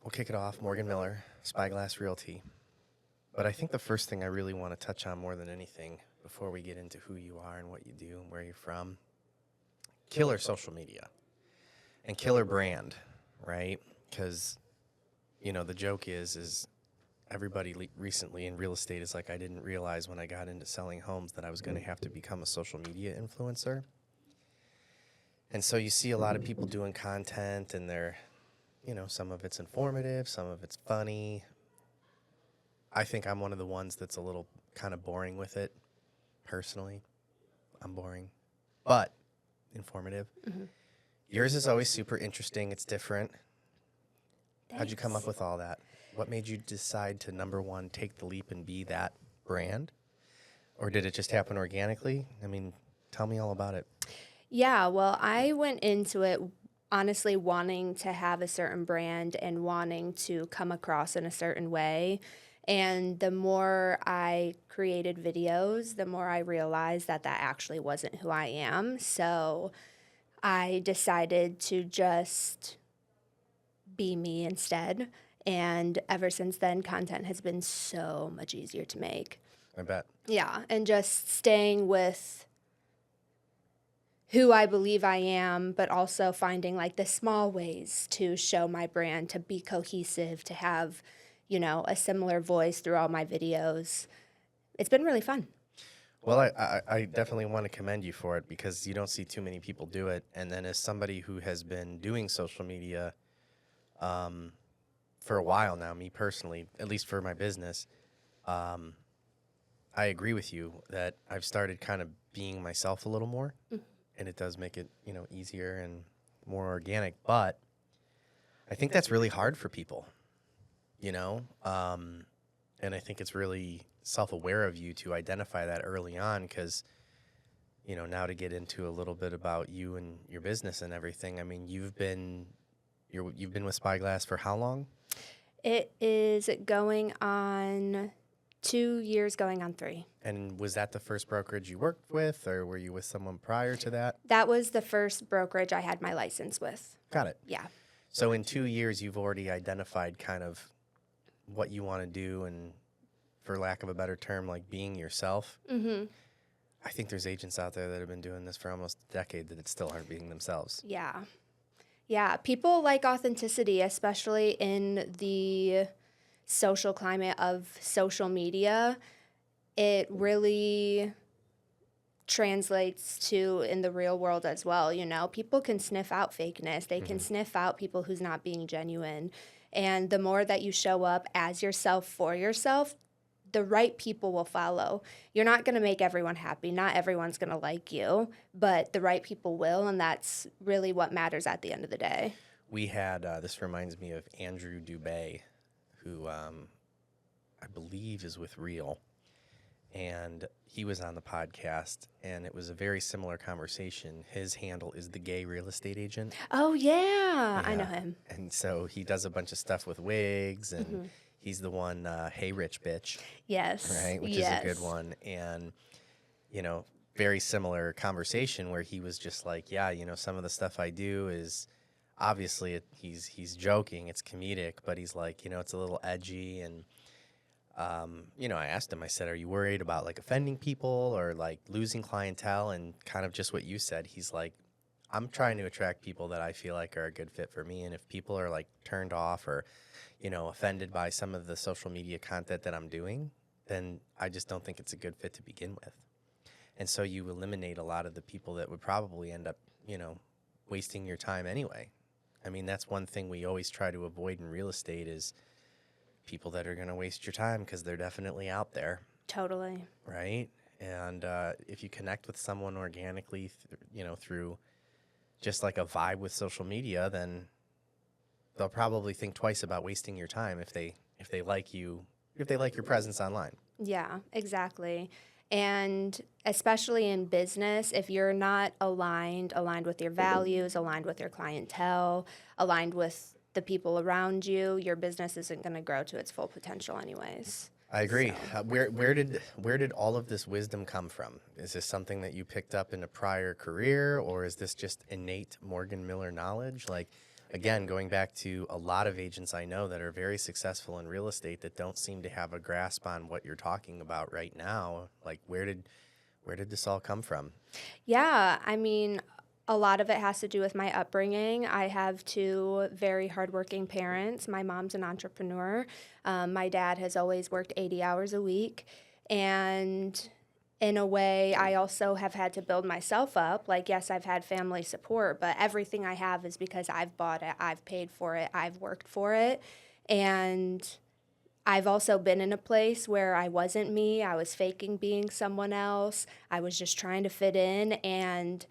we'll kick it off. Morgan Miller, Spyglass Realty. But I think the first thing I really want to touch on more than anything before we get into who you are and what you do and where you're from, killer social media and killer brand, right? Because, you know, the joke is everybody recently in real estate is like, I didn't realize when I got into selling homes that I was going to have to become a social media influencer. And so you see a lot of people doing content and they're, you know, some of it's informative, some of it's funny. I think I'm one of the ones that's a little kind of boring with it, personally. I'm boring, but informative. Mm-hmm. Yours is always super interesting. It's different. Thanks. How'd you come up with all that? What made you decide to, number one, take the leap and be that brand? Or did it just happen organically? I mean, tell me all about it. Yeah, well, I went into it honestly wanting to have a certain brand and wanting to come across in a certain way. And the more I created videos, the more I realized that that actually wasn't who I am. So I decided to just be me instead. And ever since then, content has been so much easier to make. I bet. Yeah, and just staying with who I believe I am, but also finding like the small ways to show my brand, to be cohesive, to have, you know, a similar voice through all my videos. It's been really fun. Well, I definitely want to commend you for it because you don't see too many people do it. And then as somebody who has been doing social media for a while now, me personally, at least for my business, I agree with you that I've started kind of being myself a little more. Mm-hmm. And it does make it, you know, easier and more organic. But I think that's really hard for people, you know? And I think it's really self-aware of you to identify that early on because, you know, now to get into a little bit about you and your business and everything. I mean, you've been with Spyglass for how long? It is going on 2 years, going on 3. And was that the first brokerage you worked with, or were you with someone prior to that? That was the first brokerage I had my license with. Got it. Yeah. So in 2 years, you've already identified kind of what you want to do and, for lack of a better term, like being yourself. Mm-hmm. I think there's agents out there that have been doing this for almost a decade that still aren't being themselves. Yeah. Yeah. People like authenticity, especially in the social climate of social media. It really translates to in the real world as well. You know, people can sniff out fakeness. They can sniff out people who's not being genuine. And the more that you show up as yourself for yourself, the right people will follow. You're not going to make everyone happy. Not everyone's going to like you, but the right people will. And that's really what matters at the end of the day. We had, this reminds me of Andrew Dubay, who I believe is with Real. And he was on the podcast, and it was a very similar conversation. His handle is the Gay Real Estate Agent. Oh, yeah. I know him. And so he does a bunch of stuff with wigs, and he's the one, Hey Rich Bitch. Yes. Right, which is a good one. And, you know, very similar conversation where he was just like, yeah, you know, some of the stuff I do is obviously he's joking, it's comedic, but he's like, you know, it's a little edgy. And you know, I asked him, I said, are you worried about like offending people or like losing clientele? And kind of just what you said, he's like, I'm trying to attract people that I feel like are a good fit for me. And if people are like turned off or, you know, offended by some of the social media content that I'm doing, then I just don't think it's a good fit to begin with. And so you eliminate a lot of the people that would probably end up, you know, wasting your time anyway. I mean, that's one thing we always try to avoid in real estate is people that are going to waste your time because they're definitely out there. Totally. Right? And if you connect with someone organically, you know, through just like a vibe with social media, then they'll probably think twice about wasting your time if they like you, if they like your presence online. Yeah, exactly. And especially in business, if you're not aligned with your values, aligned with your clientele, aligned with the people around you, your business isn't going to grow to its full potential anyways. I agree. So. Where did all of this wisdom come from? Is this something that you picked up in a prior career, or is this just innate Morgan Miller knowledge? Like, again, going back to a lot of agents I know that are very successful in real estate that don't seem to have a grasp on what you're talking about right now. Like, where did this all come from? Yeah, I mean, a lot of it has to do with my upbringing. I have two very hardworking parents. My mom's an entrepreneur. My dad has always worked 80 hours a week. And in a way, I also have had to build myself up. Like, yes, I've had family support, but everything I have is because I've bought it, I've paid for it, I've worked for it. And I've also been in a place where I wasn't me. I was faking being someone else. I was just trying to fit in. And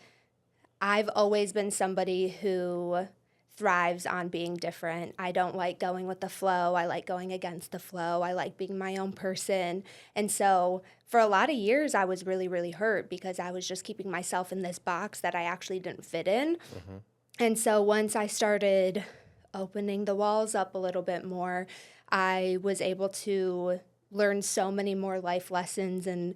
I've always been somebody who thrives on being different. I don't like going with the flow. I like going against the flow. I like being my own person. And so for a lot of years, I was really, really hurt because I was just keeping myself in this box that I actually didn't fit in. Mm-hmm. And so once I started opening the walls up a little bit more, I was able to learn so many more life lessons and,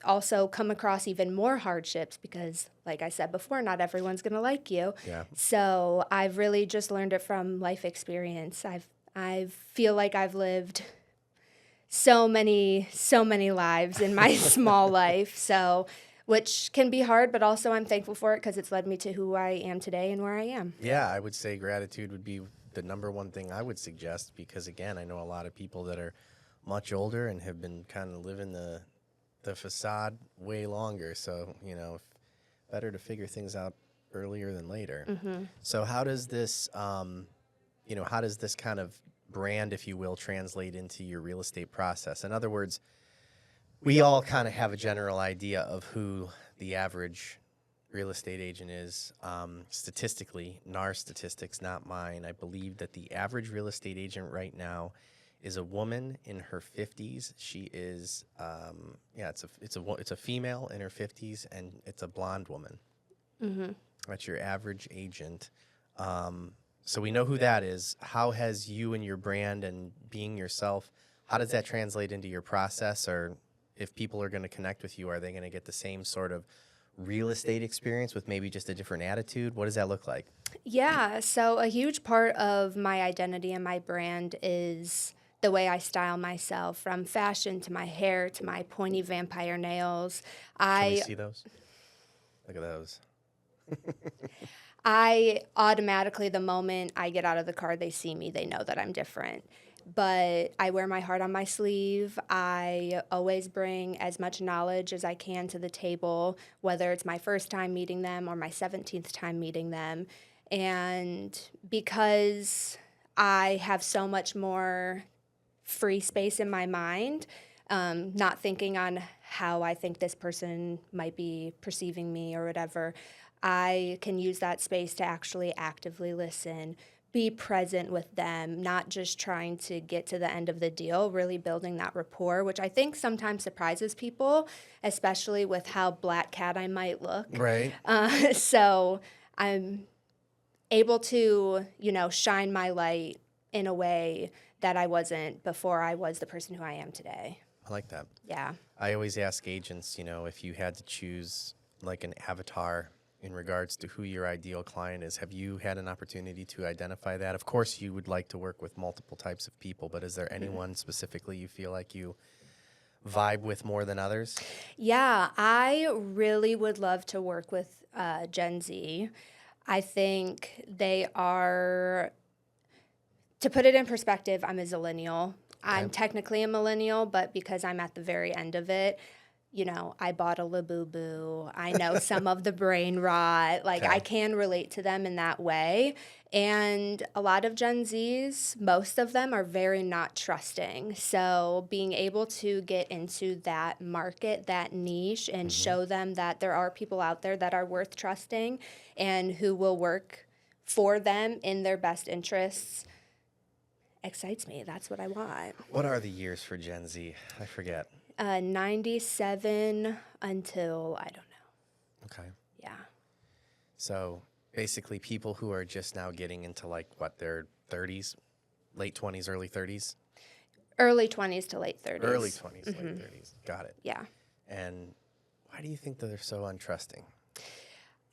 also come across even more hardships because, like I said before, not everyone's going to like you. Yeah. So I've really just learned it from life experience. I feel like I've lived so many lives in my small life. So, which can be hard, but also I'm thankful for it because it's led me to who I am today and where I am. Yeah, I would say gratitude would be the number one thing I would suggest because, again, I know a lot of people that are much older and have been kind of living the facade way longer. So, better to figure things out earlier than later. Mm-hmm. So how does this, how does this kind of brand, if you will, translate into your real estate process? In other words, we all kind of have a general idea of who the average real estate agent is. Statistically, NAR statistics, not mine, I believe that the average real estate agent right now is a woman in her 50s. She is, it's a female in her 50s, and it's a blonde woman. Mm-hmm. That's your average agent. So we know who that is. How has you and your brand and being yourself, how does that translate into your process? Or if people are going to connect with you, are they going to get the same sort of real estate experience with maybe just a different attitude? What does that look like? Yeah, so a huge part of my identity and my brand is the way I style myself, from fashion to my hair to my pointy vampire nails. Can we see those? Look at those. I automatically, the moment I get out of the car, they see me, they know that I'm different. But I wear my heart on my sleeve. I always bring as much knowledge as I can to the table, whether it's my first time meeting them or my 17th time meeting them. And because I have so much more free space in my mind, not thinking on how I think this person might be perceiving me or whatever, I can use that space to actually actively listen, be present with them, not just trying to get to the end of the deal, really building that rapport, which I think sometimes surprises people, especially with how black cat I might look. Right. So I'm able to, shine my light in a way that I wasn't before I was the person who I am today. I like that. Yeah. I always ask agents, if you had to choose like an avatar in regards to who your ideal client is, have you had an opportunity to identify that? Of course, you would like to work with multiple types of people, but is there anyone specifically you feel like you vibe with more than others? Yeah, I really would love to work with Gen Z. I think they are, to put it in perspective, I'm a zillennial. I'm technically a millennial, but because I'm at the very end of it, I bought a Labubu. I know some of the brain rot. Like, I can relate to them in that way. And a lot of Gen Zs, most of them are very not trusting. So being able to get into that market, that niche, and show them that there are people out there that are worth trusting and who will work for them in their best interests excites me. That's what I want. What are the years for Gen Z? I forget. 97 until, I don't know. Okay. Yeah. So basically people who are just now getting into their 30s, late 20s, early 30s? Early 20s to late 30s. Early 20s, late 30s. Got it. Yeah. And why do you think that they're so untrusting?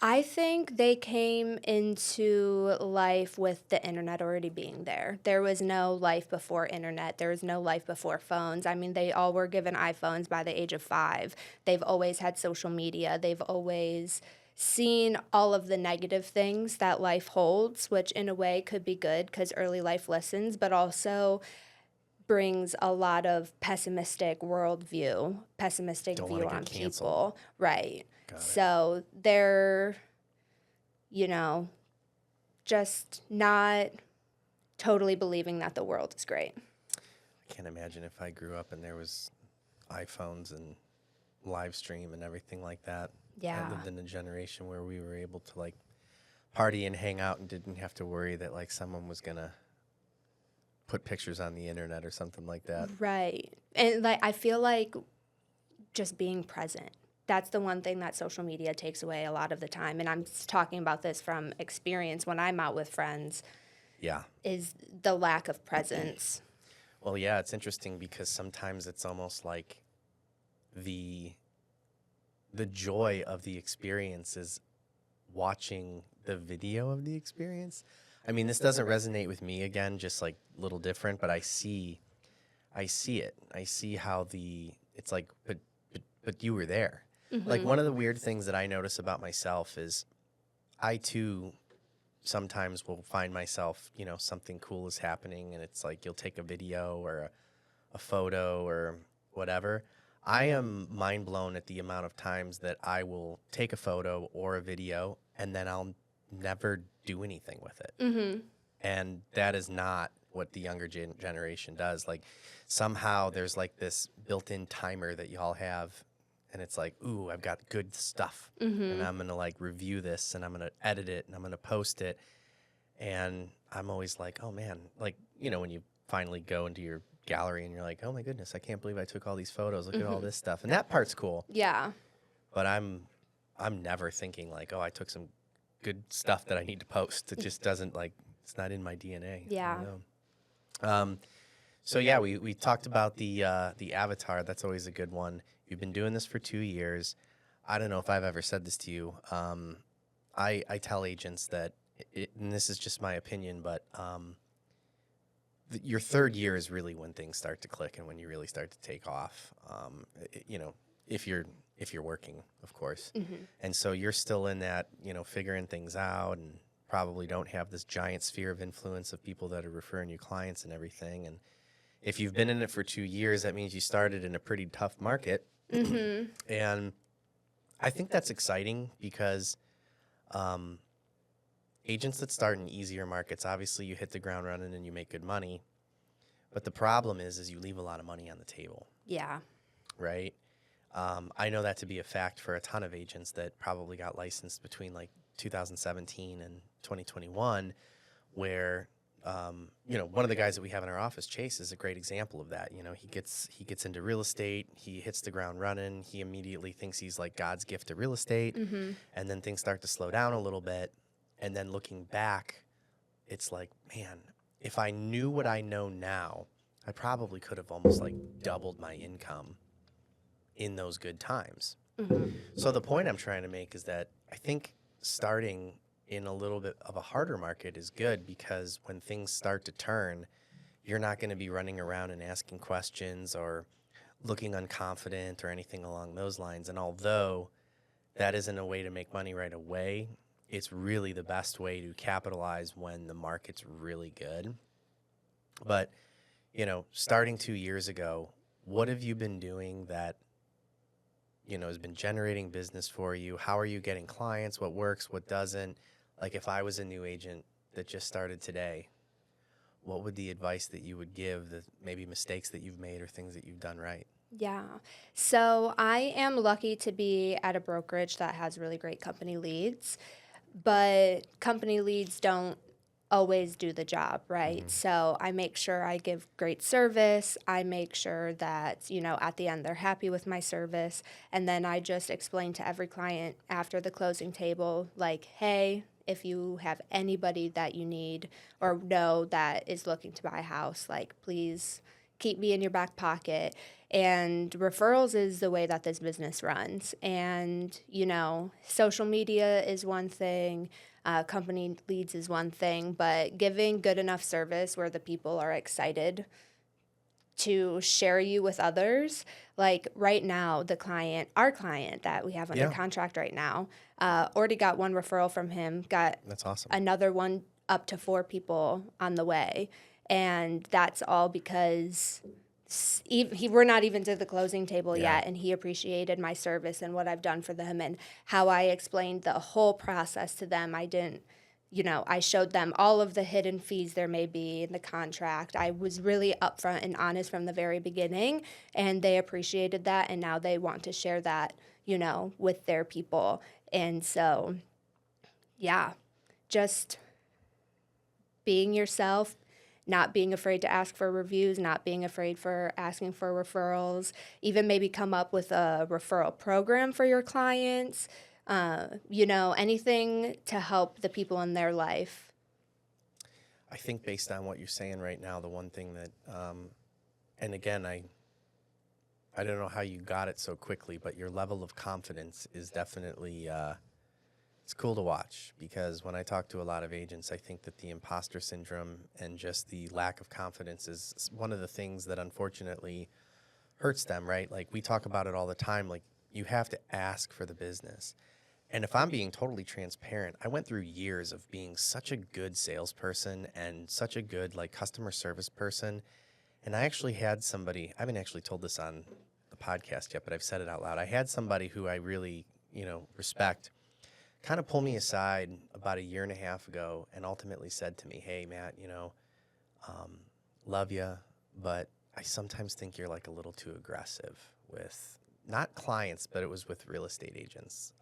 I think they came into life with the internet already being there. There was no life before internet. There was no life before phones. I mean, they all were given iPhones by the age of 5. They've always had social media. They've always seen all of the negative things that life holds, which in a way could be good because early life lessons, but also brings a lot of pessimistic Don't want view to on get canceled. people. Right. Got it. So they're, you know, just not totally believing that the world is great. I can't imagine if I grew up and there was iPhones and live stream and everything like that. I Yeah. lived in a generation where we were able to like party and hang out and didn't have to worry that like someone was gonna put pictures on the internet or something like that. Right. And like I feel like just being present. That's the one thing that social media takes away a lot of the time. And I'm talking about this from experience when I'm out with friends, Yeah. is the lack of presence. Well, yeah, it's interesting because sometimes it's almost like the joy of the experience is watching the video of the experience. I mean, this doesn't resonate with me again, just like a little different, but I see it. I see how it's like, but you were there. Like one of the weird things that I notice about myself is I too sometimes will find myself, something cool is happening and it's like you'll take a video or a photo or whatever. I am mind blown at the amount of times that I will take a photo or a video and then I'll never do anything with it. Mm-hmm. And that is not what the younger generation does. Like somehow there's like this built-in timer that y'all have and it's like, ooh, I've got good stuff and I'm going to like review this and I'm going to edit it and I'm going to post it. And I'm always like, oh man, like, when you finally go into your gallery and you're like, oh my goodness, I can't believe I took all these photos. Look at all this stuff. And that part's cool. Yeah. But I'm never thinking like, oh, I took some good stuff that I need to post. It just doesn't like, it's not in my DNA. Yeah. So yeah, we talked about the avatar. That's always a good one. You've been doing this for 2 years. I don't know if I've ever said this to you. I tell agents that, and this is just my opinion, but your third year is really when things start to click and when you really start to take off. If you're working, of course. And so you're still in that, figuring things out and probably don't have this giant sphere of influence of people that are referring you clients and everything. And if you've been in it for 2 years, that means you started in a pretty tough market. And I think that's exciting because agents that start in easier markets, obviously you hit the ground running and you make good money. But the problem is you leave a lot of money on the table. Yeah. Right? I know that to be a fact for a ton of agents that probably got licensed between like 2017 and 2021, where one of the guys that we have in our office, Chase, is a great example of that. He gets into real estate, he hits the ground running, he immediately thinks he's like God's gift to real estate, and then things start to slow down a little bit, and then looking back, it's like, man, if I knew what I know now, I probably could have almost like doubled my income in those good times. So the point I'm trying to make is that I think starting in a little bit of a harder market is good because when things start to turn, you're not going to be running around and asking questions or looking unconfident or anything along those lines. And although that isn't a way to make money right away, it's really the best way to capitalize when the market's really good. But, starting 2 years ago, what have you been doing that has been generating business for you? How are you getting clients? What works? What doesn't? Like if I was a new agent that just started today, what would the advice that you would give, the maybe mistakes that you've made or things that you've done right? Yeah. So I am lucky to be at a brokerage that has really great company leads, but company leads don't always do the job, right? So I make sure I give great service. I make sure that, at the end they're happy with my service. And then I just explain to every client after the closing table, like, hey, if you have anybody that you need or know that is looking to buy a house, like, please, keep me in your back pocket. And referrals is the way that this business runs. And, social media is one thing, company leads is one thing, but giving good enough service where the people are excited to share you with others. Like right now, our client that we have under contract right now, already got one referral from him, got That's awesome. another one up to 4 people on the way. And that's all because we're not even to the closing table yet, and he appreciated my service and what I've done for them and how I explained the whole process to them. I showed them all of the hidden fees there may be in the contract. I was really upfront and honest from the very beginning, and they appreciated that, and now they want to share that, with their people. And so, just being yourself, not being afraid to ask for reviews, not being afraid for asking for referrals, even maybe come up with a referral program for your clients. Anything to help the people in their life. I think based on what you're saying right now, the one thing that, and again, I don't know how you got it so quickly, but your level of confidence is definitely, it's cool to watch, because when I talk to a lot of agents, I think that the imposter syndrome and just the lack of confidence is one of the things that unfortunately hurts them, right? Like we talk about it all the time, like you have to ask for the business. And if I'm being totally transparent, I went through years of being such a good salesperson and such a good customer service person. And I actually had somebody, I haven't actually told this on the podcast yet, but I've said it out loud. I had somebody who I really, respect kind of pull me aside about 1.5 years ago and ultimately said to me, "Hey, Matt, love you, but I sometimes think you're a little too aggressive with not clients, but it was with real estate agents,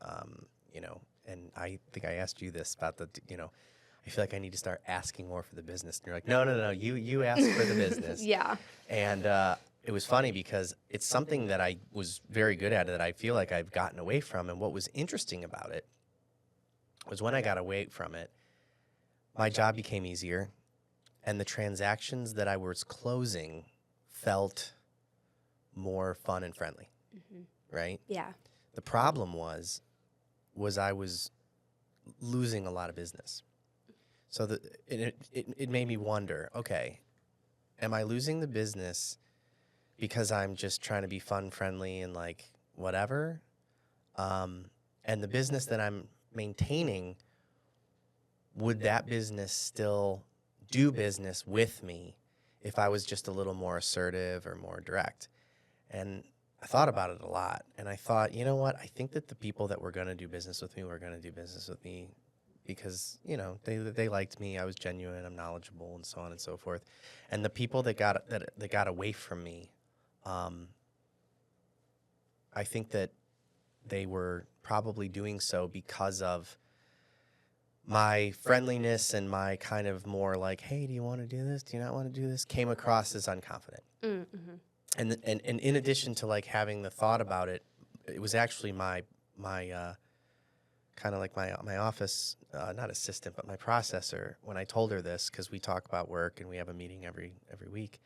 and I think I asked you this about I feel like I need to start asking more for the business." And you're like, no, you ask for the business. Yeah. And it was funny because it's something that I was very good at that I feel like I've gotten away from. And what was interesting about it was when I got away from it, my job became easier, and the transactions that I was closing felt more fun and friendly, right? Yeah. The problem was I was losing a lot of business. So it made me wonder, okay, am I losing the business because I'm just trying to be fun, friendly, and whatever? And the business that I'm maintaining, would that business still do business with me if I was just a little more assertive or more direct? And I thought about it a lot, and I thought, you know what? I think that the people that were going to do business with me were going to do business with me because, they liked me. I was genuine, I'm knowledgeable, and so on and so forth. And the people that got away from me, I think that they were probably doing so because of my friendliness and my kind of more hey, do you want to do this? Do you not want to do this? Came across as unconfident. Mm-hmm. And in addition to having the thought about it, it was actually my kind of my office, not assistant, but my processor. When I told her this, because we talk about work and we have a meeting every week,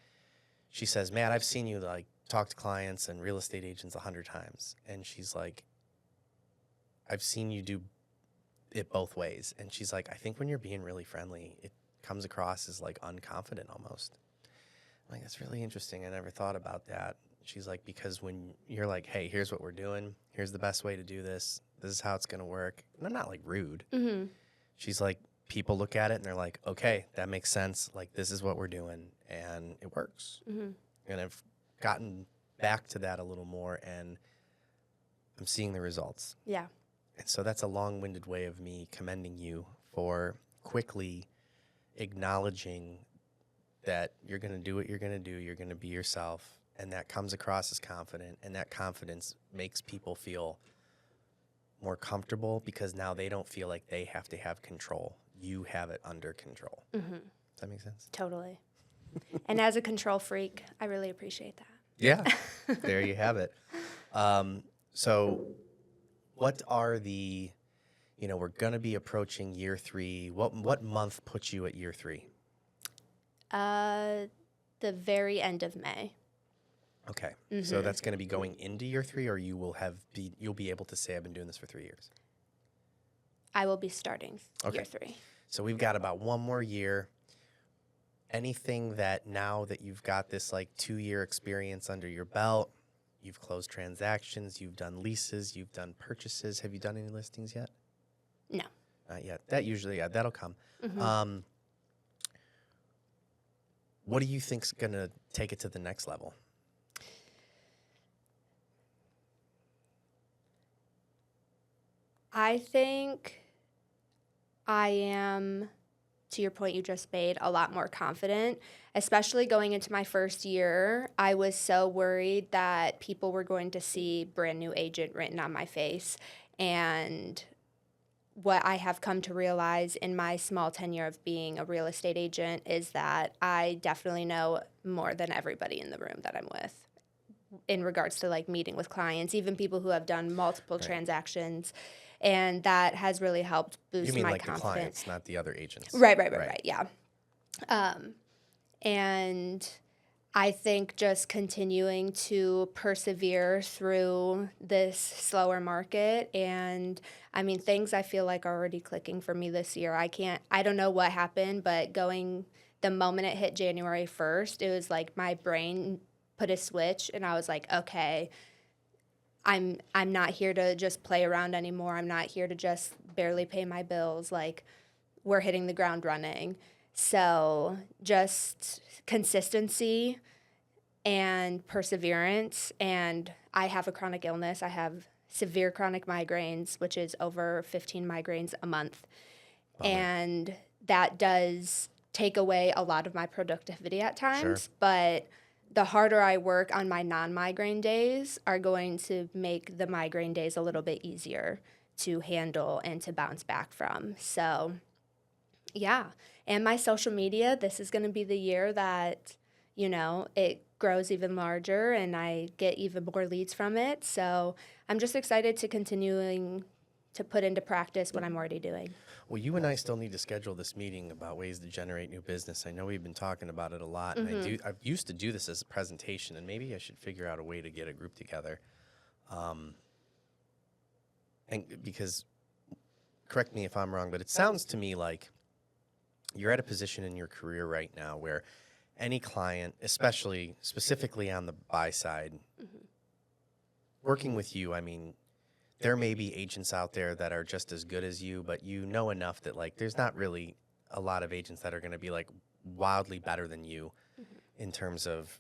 she says, "Matt, I've seen you talk to clients and real estate agents 100 times," and she's like, "I've seen you do it both ways." And she's like, "I think when you're being really friendly, it comes across as unconfident almost." I'm like, that's really interesting. I never thought about that. She's like, because when you're "Hey, here's what we're doing. Here's the best way to do this. This is how it's going to work." And I'm not rude. Mm-hmm. She's like, people look at it and they're like, okay, that makes sense. This is what we're doing. And it works. Mm-hmm. And I've gotten back to that a little more, and I'm seeing the results. Yeah. And so that's a long-winded way of me commending you for quickly acknowledging that you're going to do what you're going to do. You're going to be yourself. And that comes across as confident. And that confidence makes people feel more comfortable because now they don't feel like they have to have control. You have it under control. Mm-hmm. Does that make sense? Totally. And as a control freak, I really appreciate that. Yeah. There you have it. So what are the, we're going to be approaching year 3. What month puts you at year 3? The very end of May. Okay. So that's going to be going into year 3, or you'll be able to say I've been doing this for 3 years? I will be starting Okay. year 3. So we've got about 1 more year. Anything that now that you've got this like 2-year experience under your belt, you've closed transactions, you've done leases, you've done purchases. Have you done any listings yet? No. Not yet. That usually, yeah, that'll come. Mm-hmm. What do you think's going to take it to the next level? I think I am, to your point you just made, a lot more confident, especially going into my first year. I was so worried that people were going to see brand new agent written on my face. And what I have come to realize in my small tenure of being a real estate agent is that I definitely know more than everybody in the room that I'm with in regards to like meeting with clients, even people who have done multiple transactions. And that has really helped boost You mean my like confidence. the clients, not the other agents? Right. Yeah. And I think just continuing to persevere through this slower market. And I mean, things I feel like are already clicking for me this year. I don't know what happened, but the moment it hit January 1st, it was like my brain put a switch and I was like, okay, I'm not here to just play around anymore. I'm not here to just barely pay my bills. Like, we're hitting the ground running. So just consistency and perseverance. And I have a chronic illness. I have severe chronic migraines, which is over 15 migraines a month. Bummer. And that does take away a lot of my productivity at times. Sure. But the harder I work on my non-migraine days are going to make the migraine days a little bit easier to handle and to bounce back from. So, yeah. And my social media, this is going to be the year that, it grows even larger and I get even more leads from it. So I'm just excited to continuing to put into practice what I'm already doing. Well, you and I still need to schedule this meeting about ways to generate new business. I know we've been talking about it a lot, and I used to do this as a presentation, and maybe I should figure out a way to get a group together. And because, correct me if I'm wrong, but it sounds to me like you're at a position in your career right now where any client, especially specifically on the buy side, working with you, I mean, there may be agents out there that are just as good as you, but you know enough that like there's not really a lot of agents that are going to be like wildly better than you in terms of,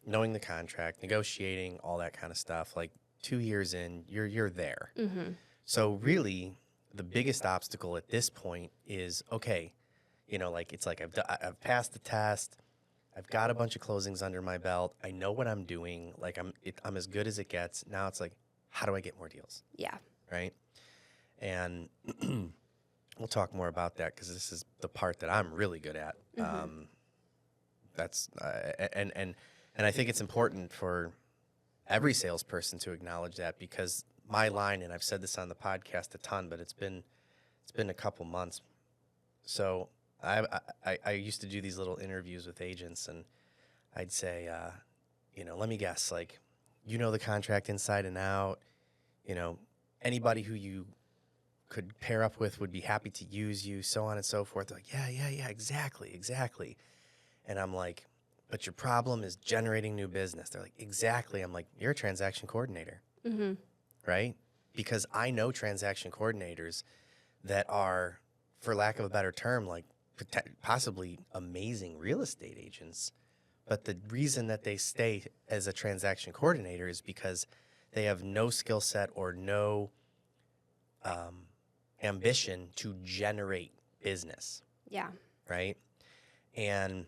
knowing the contract, negotiating, all that kind of stuff. Like 2 years in, you're there. So really the biggest obstacle at this point is, okay, it's like I've passed the test. I've got a bunch of closings under my belt. I know what I'm doing. Like I'm as good as it gets. Now it's like, how do I get more deals? Yeah. Right. And we'll talk more about that because this is the part that I'm really good at. That's and I think it's important for every salesperson to acknowledge that, because my line, and I've said this on the podcast a ton, but it's been a couple months. So I used to do these little interviews with agents, and I'd say, let me guess, like, the contract inside and out, anybody who you could pair up with would be happy to use you, so on and so forth. They're like, yeah, exactly. And I'm like, but your problem is generating new business. They're like, exactly. I'm like, you're a transaction coordinator, right? Because I know transaction coordinators that are, for lack of a better term, like possibly amazing real estate agents. But the reason that they stay as a transaction coordinator is because they have no skill set or no ambition to generate business. Yeah. Right? And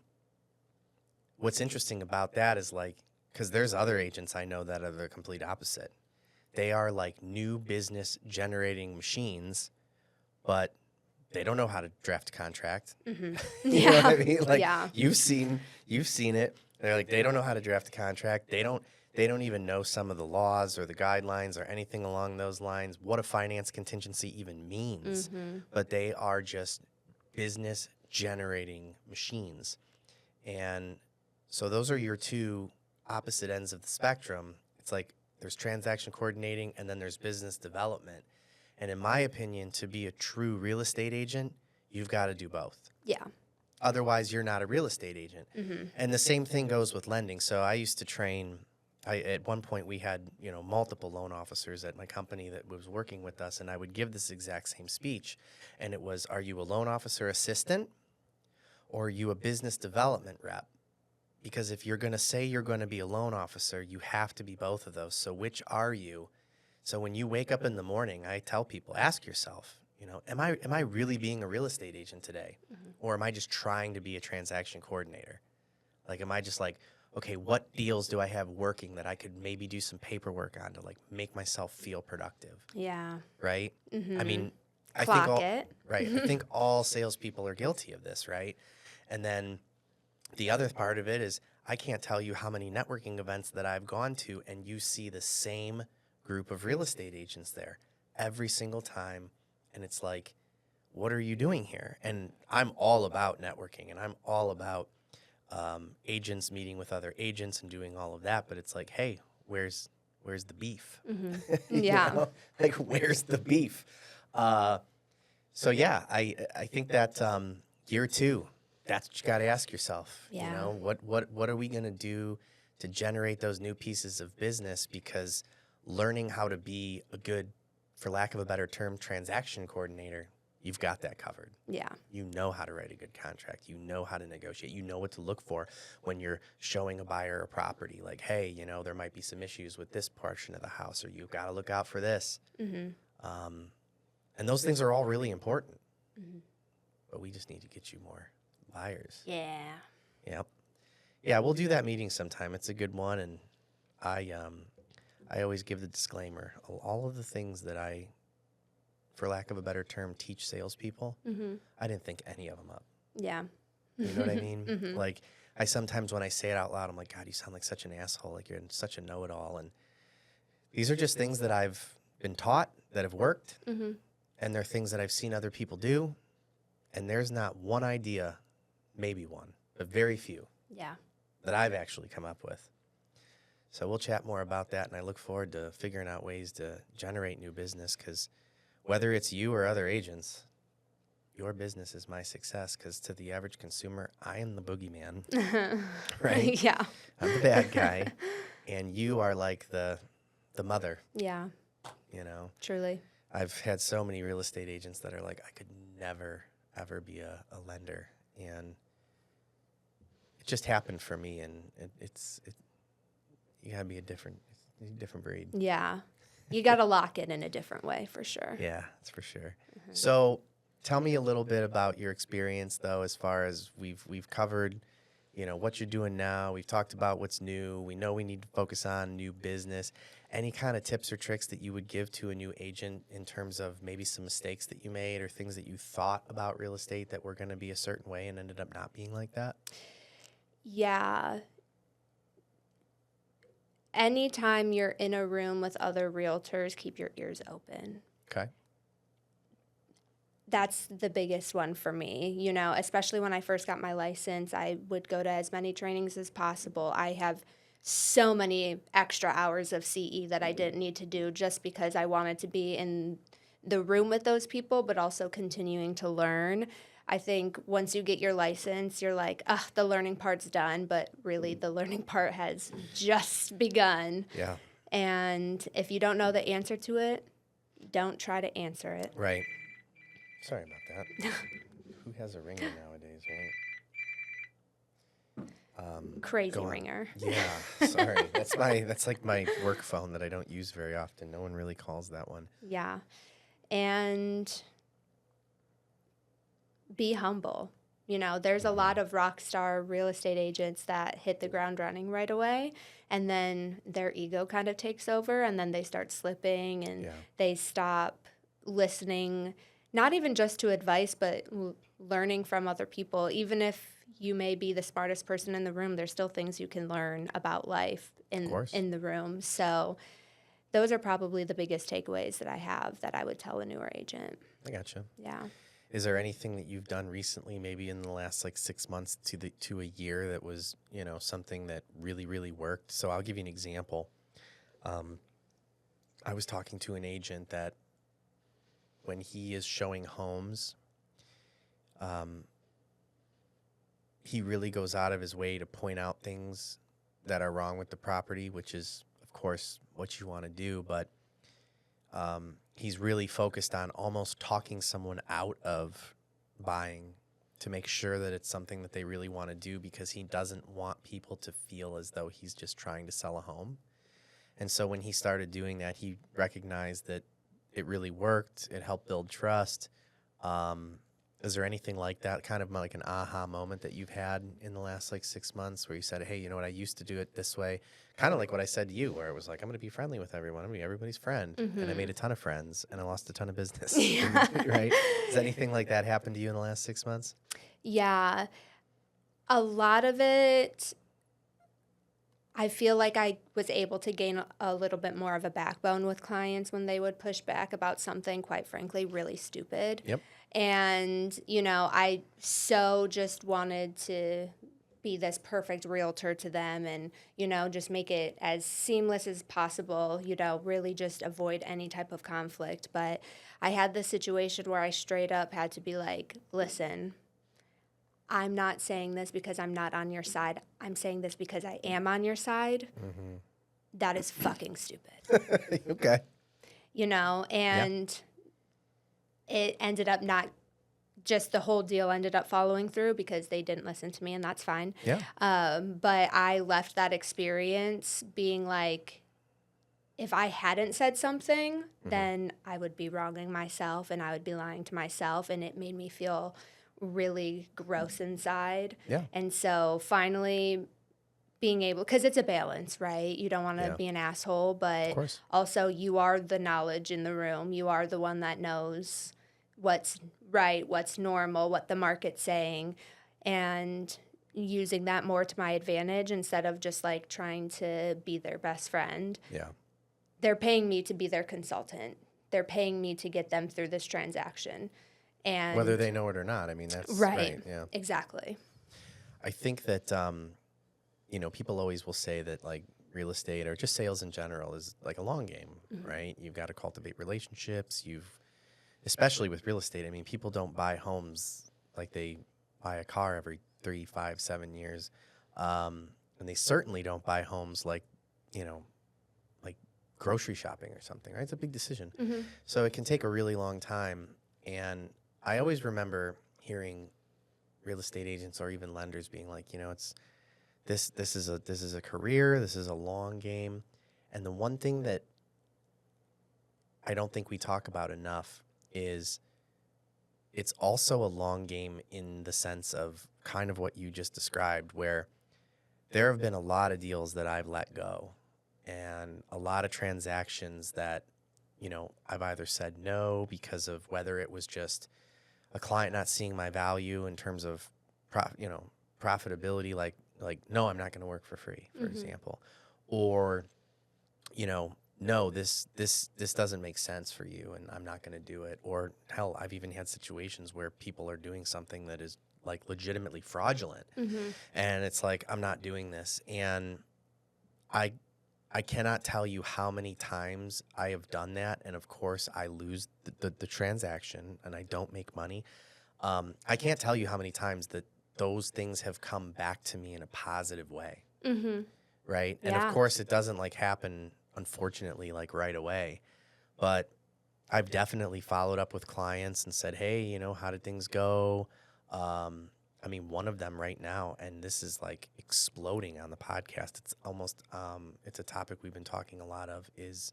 what's interesting about that is like, because there's other agents I know that are the complete opposite. They are like new business generating machines, but they don't know how to draft a contract. You know what I mean? Like, you've seen it. They're like, they don't know how to draft a contract. They don't even know some of the laws or the guidelines or anything along those lines, what a finance contingency even means. But they are just business generating machines. And So those are your two opposite ends of the spectrum. It's like there's transaction coordinating and then there's business development. And in my opinion, to be a true real estate agent, you've got to do both. Yeah. Otherwise, you're not a real estate agent. And the same thing goes with lending. So I used to train. At one point, we had multiple loan officers at my company that was working with us, and I would give this exact same speech. And it was, are you a loan officer assistant or are you a business development rep? Because if you're going to say you're going to be a loan officer, you have to be both of those. So which are you? So when you wake up in the morning, I tell people, ask yourself, am I really being a real estate agent today? Or am I just trying to be a transaction coordinator? Like, am I just like, okay, what deals do I have working that I could maybe do some paperwork on to like make myself feel productive? Yeah. Right? I mean, Clock it. Right. I think all salespeople are guilty of this, right? And then the other part of it is I can't tell you how many networking events that I've gone to and you see the same group of real estate agents there every single time. And it's like, what are you doing here? And I'm all about networking and I'm all about agents meeting with other agents and doing all of that. But it's like, hey, where's the beef? Yeah. Like, where's the beef? So yeah, I think that year two, that's what you got to ask yourself. Yeah. What are we going to do to generate those new pieces of business? Because learning how to be a good, for lack of a better term, transaction coordinator, you've got that covered. Yeah. You know how to write a good contract. You know how to negotiate. You know what to look for when you're showing a buyer a property. Like, hey, there might be some issues with this portion of the house, or you've got to look out for this. And those things are all really important. But we just need to get you more buyers. Yeah. Yep. Yeah, we'll do that meeting sometime. It's a good one, and I always give the disclaimer. All of the things that I, for lack of a better term, teach salespeople, I didn't think any of them up. Yeah. You know what I mean? Like, I sometimes when I say it out loud, I'm like, God, you sound like such an asshole. Like, you're such a know-it-all. And these are just things that I've been taught that have worked, and they're things that I've seen other people do. And there's not one idea, maybe one, but very few Yeah. that I've actually come up with. So we'll chat more about that, and I look forward to figuring out ways to generate new business, because whether it's you or other agents, your business is my success, because to the average consumer, I am the boogeyman, right? Yeah. I'm the bad guy, and you are like the mother, Yeah. Truly. I've had so many real estate agents that are like, I could never, ever be a lender, and it just happened for me, and you gotta be a different breed. Yeah. You got to lock it in a different way for sure. Yeah, that's for sure. So tell me a little bit about your experience, though, as far as we've covered, what you're doing now. We've talked about what's new. We know we need to focus on new business. Any kind of tips or tricks that you would give to a new agent in terms of maybe some mistakes that you made or things that you thought about real estate that were going to be a certain way and ended up not being like that? Yeah. Anytime you're in a room with other realtors, keep your ears open. Okay. That's the biggest one for me, especially when I first got my license. I would go to as many trainings as possible. I have so many extra hours of CE that I didn't need to do just because I wanted to be in the room with those people, but also continuing to learn. I think once you get your license, you're like, the learning part's done, but really the learning part has just begun. Yeah. And if you don't know the answer to it, don't try to answer it. Right. Sorry about that. Who has a ringer nowadays, right? Crazy ringer. Yeah, sorry. That's like my work phone that I don't use very often. No one really calls that one. Yeah. And be humble. There's a lot of rock star real estate agents that hit the ground running right away, and then their ego kind of takes over, and then they start slipping, and they stop listening, not even just to advice, but learning from other people. Even if you may be the smartest person in the room, there's still things you can learn about life in the room. So those are probably the biggest takeaways that I have that I would tell a newer agent. I gotcha. Yeah. Is there anything that you've done recently, maybe in the last like 6 months to a year, that was, something that really, really worked? So I'll give you an example. I was talking to an agent that when he is showing homes, he really goes out of his way to point out things that are wrong with the property, which is, of course, what you want to do. But he's really focused on almost talking someone out of buying to make sure that it's something that they really want to do, because he doesn't want people to feel as though he's just trying to sell a home. And so when he started doing that, he recognized that it really worked. It helped build trust. Is there anything like that, kind of like an aha moment that you've had in the last like 6 months where you said, hey, you know what, I used to do it this way? Kind of like what I said to you, where it was like, I'm going to be friendly with everyone. I'm going to be everybody's friend. And I made a ton of friends and I lost a ton of business. Right? Does anything like that happen to you in the last 6 months? Yeah. A lot of it, I feel like I was able to gain a little bit more of a backbone with clients when they would push back about something, quite frankly, really stupid. Yep. And, I so just wanted to be this perfect realtor to them and, just make it as seamless as possible, really just avoid any type of conflict. But I had this situation where I straight up had to be like, listen, I'm not saying this because I'm not on your side. I'm saying this because I am on your side. Mm-hmm. That is fucking stupid. Okay. And it ended up not just the whole deal ended up following through because they didn't listen to me, and that's fine. Yeah. But I left that experience being like, if I hadn't said something, then I would be wronging myself and I would be lying to myself, and it made me feel really gross inside. Yeah. And so finally being able, because it's a balance, right? You don't want to Yeah. be an asshole, but Of course. also you are the knowledge in the room. You are the one that knows what's right, what's normal, what the market's saying, and using that more to my advantage instead of just like trying to be their best friend. Yeah. They're paying me to be their consultant. They're paying me to get them through this transaction. And whether they know it or not. I mean, that's right. Yeah. Exactly. I think that, people always will say that like real estate or just sales in general is like a long game, right? You've got to cultivate relationships. Especially with real estate. I mean, people don't buy homes like they buy a car every 3, 5, 7 years. And they certainly don't buy homes like grocery shopping or something, right? It's a big decision. So it can take a really long time. And I always remember hearing real estate agents or even lenders being like, it's this is a career, this is a long game. And the one thing that I don't think we talk about enough is it's also a long game in the sense of kind of what you just described, where there have been a lot of deals that I've let go and a lot of transactions that, I've either said no because of whether it was just a client not seeing my value in terms of, profitability, like no, I'm not going to work for free, for example, or, no, this doesn't make sense for you and I'm not going to do it. Or hell, I've even had situations where people are doing something that is like legitimately fraudulent. And it's like, I'm not doing this. And I cannot tell you how many times I have done that. And of course I lose the transaction and I don't make money. I can't tell you how many times that those things have come back to me in a positive way. Right. And of course it doesn't like happen, unfortunately, like right away, but I've definitely followed up with clients and said, hey, how did things go? I mean, one of them right now, and this is like exploding on the podcast. It's almost, it's a topic we've been talking a lot of is,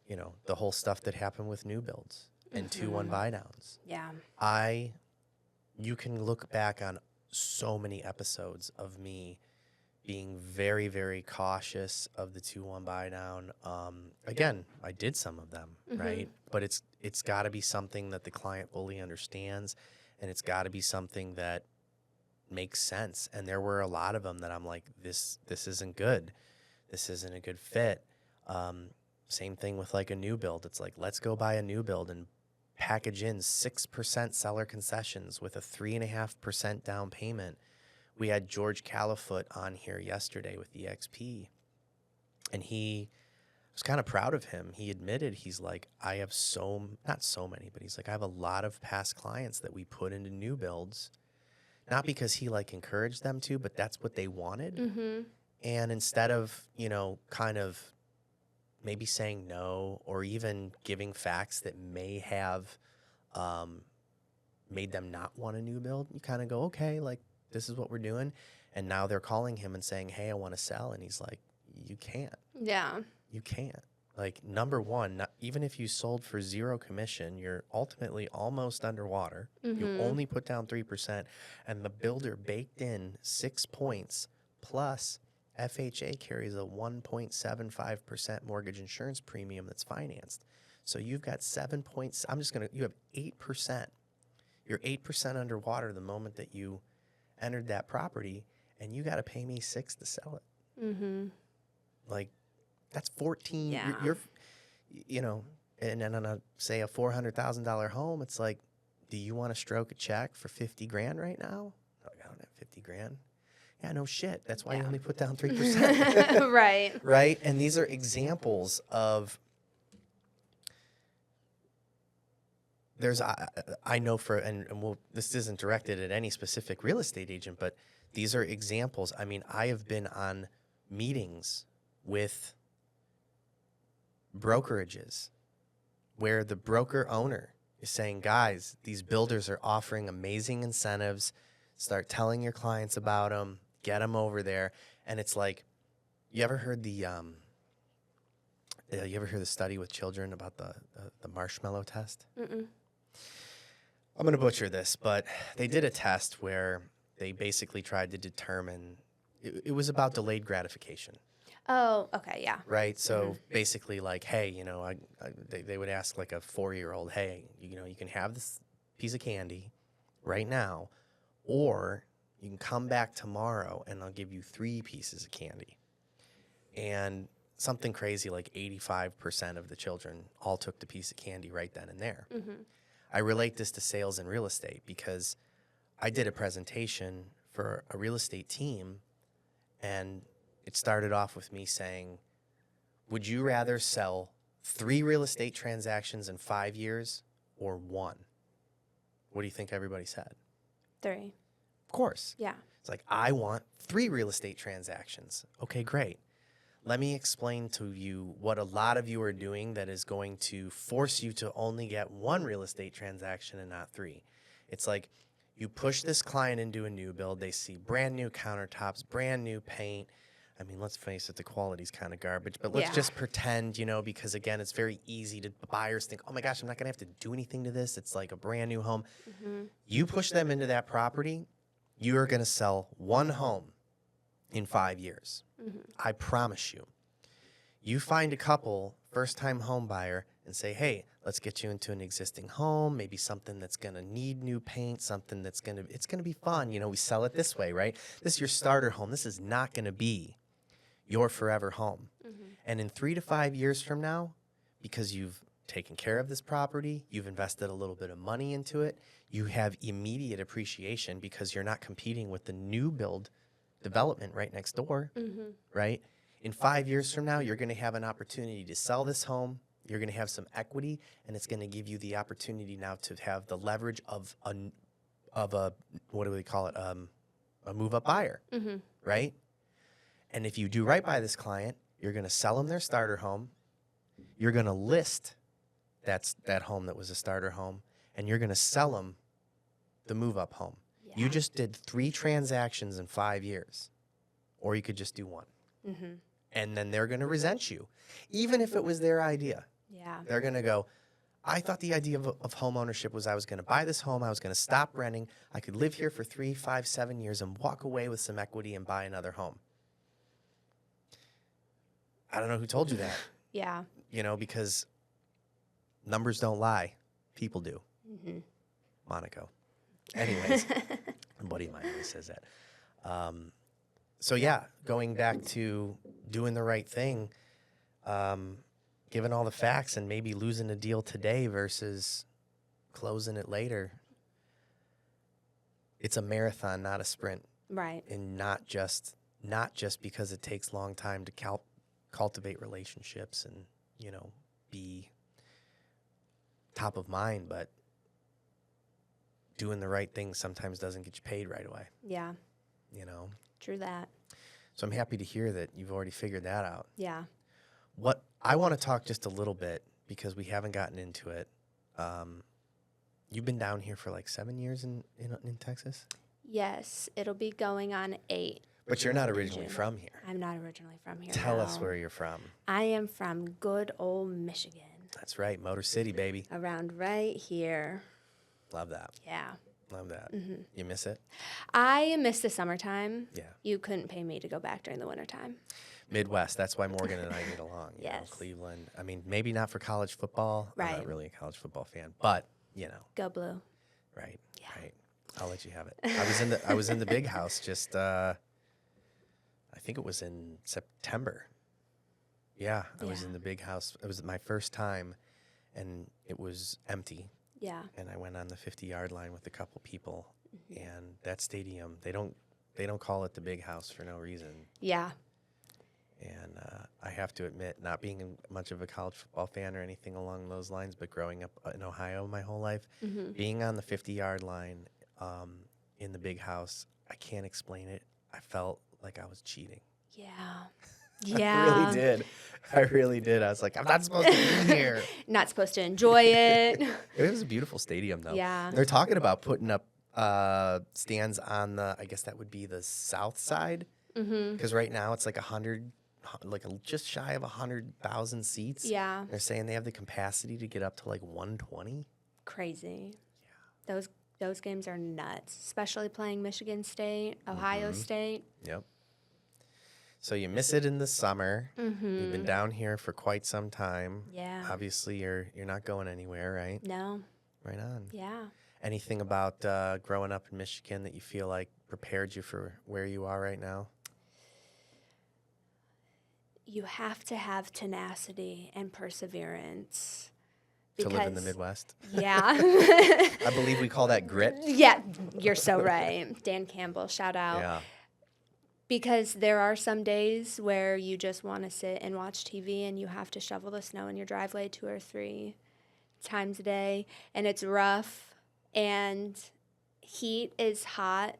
the whole stuff that happened with new builds and 2-1 buy downs. Yeah. You can look back on so many episodes of me being very, very cautious of the 2-1 buy down. Again, I did some of them, right? But it's got to be something that the client fully understands, and it's got to be something that makes sense. And there were a lot of them that I'm like, this isn't good. This isn't a good fit. Same thing with like a new build. It's like, let's go buy a new build and package in 6% seller concessions with a 3.5% down payment. We had George Califoot on here yesterday with EXP, and he was kind of proud of him. He admitted, he's like, I have not so many, but he's like, I have a lot of past clients that we put into new builds, not because he like encouraged them to, but that's what they wanted. Mm-hmm. And instead of, kind of maybe saying no or even giving facts that may have made them not want a new build, you kind of go, okay, like this is what we're doing. And now they're calling him and saying, hey, I want to sell. And he's like, you can't. Yeah. You can't. Like, number one, even if you sold for 0 commission, you're ultimately almost underwater. Mm-hmm. You only put down 3%, and the builder baked in 6 points plus FHA carries a 1.75% mortgage insurance premium that's financed. So you've got 7 points. You have 8%. You're 8% underwater the moment that you entered that property, and you got to pay me 6 to sell it. Mm-hmm. Like, that's 14. Yeah. And then on say a $400,000 home, it's like, do you want to stroke a check for 50 grand right now? No, I don't have 50 grand. Yeah, no shit. That's why you only put down 3%. Right. Right. And these are examples of, I know this isn't directed at any specific real estate agent, but these are examples. I mean, I have been on meetings with brokerages where the broker owner is saying, guys, these builders are offering amazing incentives. Start telling your clients about them. Get them over there. And it's like, you ever heard the study with children about the marshmallow test? Mm-mm. I'm going to butcher this, but they did a test where they basically tried to determine, it was about delayed gratification. Oh, okay, yeah. Right. So basically, like, hey, they would ask like a 4-year-old, hey, you can have this piece of candy right now, or you can come back tomorrow and I'll give you 3 pieces of candy. And something crazy like 85% of the children all took the piece of candy right then and there. Mm-hmm. I relate this to sales and real estate because I did a presentation for a real estate team, and it started off with me saying, would you rather sell 3 real estate transactions in 5 years or 1? What do you think everybody said? 3. Of course. Yeah. It's like, I want 3 real estate transactions. Okay, great. Let me explain to you what a lot of you are doing that is going to force you to only get 1 real estate transaction and not 3. It's like, you push this client into a new build. They see brand new countertops, brand new paint. I mean, let's face it, the quality's kind of garbage, but let's just pretend, because again, it's very easy to buyers think, oh my gosh, I'm not gonna have to do anything to this. It's like a brand new home. Mm-hmm. You push them into that property, you're gonna sell 1 home in 5 years. Mm-hmm. I promise you. You find a couple, first-time home buyer, and say, hey, let's get you into an existing home, maybe something that's gonna need new paint, something that's it's gonna be fun. We sell it this way, right? This is your starter home. This is not gonna be your forever home. Mm-hmm. And in 3 to 5 years from now, because you've taken care of this property, you've invested a little bit of money into it, you have immediate appreciation because you're not competing with the new build development right next door, right? In 5 years from now, you're going to have an opportunity to sell this home. You're going to have some equity, and it's going to give you the opportunity now to have the leverage of a what do we call it? A move-up buyer, right? And if you do right by this client, you're going to sell them their starter home. You're going to list that home that was a starter home, and you're going to sell them the move-up home. Yeah. You just did 3 transactions in 5 years, or you could just do 1. Mm-hmm. And then they're going to resent you, even if it was their idea. Yeah. They're going to go, I thought the idea of home ownership was I was going to buy this home, I was going to stop renting, I could live here for 3, 5, 7 years and walk away with some equity and buy another home. I don't know who told you that. Yeah. Because numbers don't lie. People do. Mm-hmm. Monaco. Anyways, a buddy of mine always says that. So yeah, going back to doing the right thing, given all the facts and maybe losing a deal today versus closing it later. It's a marathon, not a sprint, Right. and not just because it takes long time to cultivate relationships and, you know, be top of mind, but doing the right thing sometimes doesn't get you paid right away, Yeah. you know? True that. So I'm happy to hear that you've already figured that out. Yeah. What I want to talk just a little bit, because we haven't gotten into it. You've been down here for like 7 years in Texas? Yes, it'll be going on 8. But you're not in originally June. from here. I'm not originally from here. Tell us no. where you're from. I am from good old Michigan. That's right, Motor City, baby. Around right here. Love that. Yeah. Love that. Mm-hmm. You miss it? I miss the summertime. Yeah. You couldn't pay me to go back during the wintertime. Midwest. That's why Morgan and I get along. You know, Yes. Cleveland. I mean, maybe not for college football. I'm Right. not really a college football fan, but you know. Go blue. Right. Yeah. Right. I'll let you have it. I was in the big house just. I think it was in September. Yeah, I was Yeah. in the big house. It was my first time, and it was empty. Yeah. And I went on the 50-yard line with a couple people, and that stadium, they don't call it the big house for no reason. Yeah. And I have to admit, not being much of a college football fan or anything along those lines, but growing up in Ohio my whole life, being on the 50-yard line in the big house, I can't explain it. I felt like I was cheating. Yeah. I Yeah. really did. I really did. I was like, I'm not supposed to be here. Not supposed to enjoy it. It was a beautiful stadium, though. Yeah. They're talking about putting up stands on I guess that would be the south side. Because right now it's like 100, just shy of 100,000 seats. Yeah. They're saying they have the capacity to get up to like 120. Crazy. Yeah. Those games are nuts, especially playing Michigan State, Ohio State. Yep. So you miss it in the summer. You've been down here for quite some time. Yeah. Obviously, you're not going anywhere, right? No. Right on. Yeah. Anything about growing up in Michigan that you feel like prepared you for where you are right now? You have to have tenacity and perseverance. To live in the Midwest? Yeah. I believe we call that grit. Yeah, you're so right. Dan Campbell, shout out. Yeah. Because there are some days where you just want to sit and watch TV and you have to shovel the snow in your driveway 2 or 3 times a day. And it's rough. And heat is hot,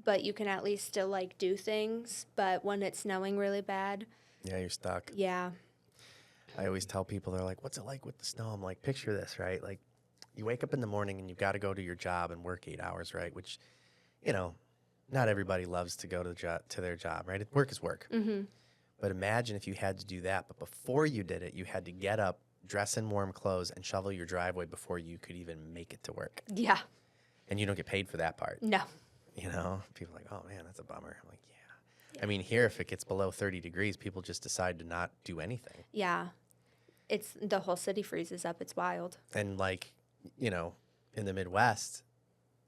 but you can at least still like do things. But when it's snowing really bad, Yeah, you're stuck. yeah. I always tell people, they're like, what's it like with the snow? I'm like, picture this, right? Like, you wake up in the morning and you've got to go to your job and work 8 hours, right? Which, you know, not everybody loves to go to their job, right? Work is work. But imagine if you had to do that, but before you did it, you had to get up, dress in warm clothes, and shovel your driveway before you could even make it to work. Yeah. And you don't get paid for that part. No. You know, people are like, oh man, that's a bummer. I'm like, yeah. I mean, here, if it gets below 30 degrees, people just decide to not do anything. Yeah. It's the whole city freezes up. It's wild. And like, you know, in the Midwest,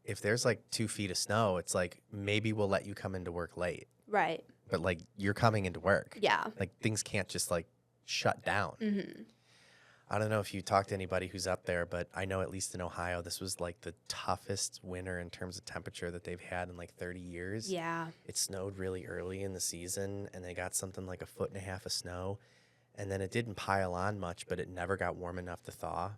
if there's like 2 feet of snow, it's like, maybe we'll let you come into work late. Right. But like, you're coming into work. Yeah. Like, things can't just like shut down. I don't know if you talk to anybody who's up there, but I know at least in Ohio, this was like the toughest winter in terms of temperature that they've had in like 30 years. Yeah. It snowed really early in the season, and they got something like 1.5 feet of snow. And then it didn't pile on much, but it never got warm enough to thaw.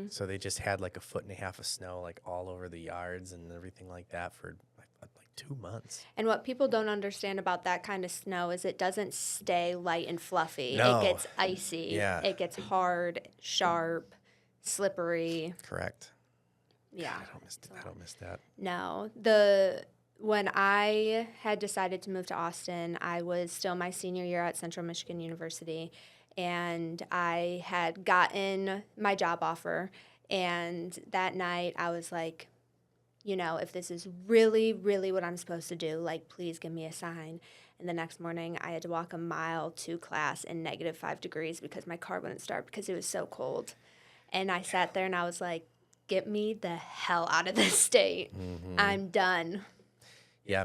So they just had like 1.5 feet of snow like all over the yards and everything like that for like 2 months. And what people don't understand about that kind of snow is it doesn't stay light and fluffy. No. It gets icy. Yeah. It gets hard, sharp, slippery. Correct. Yeah. I don't miss that. No. When I had decided to move to Austin, I was still my senior year at Central Michigan University, and I had gotten my job offer. And that night I was like, you know, if this is really, really what I'm supposed to do, like, please give me a sign. And the next morning I had to walk a mile to class in -5 degrees because my car wouldn't start because it was so cold. And I sat there and I was like, get me the hell out of this state. I'm done. Yeah,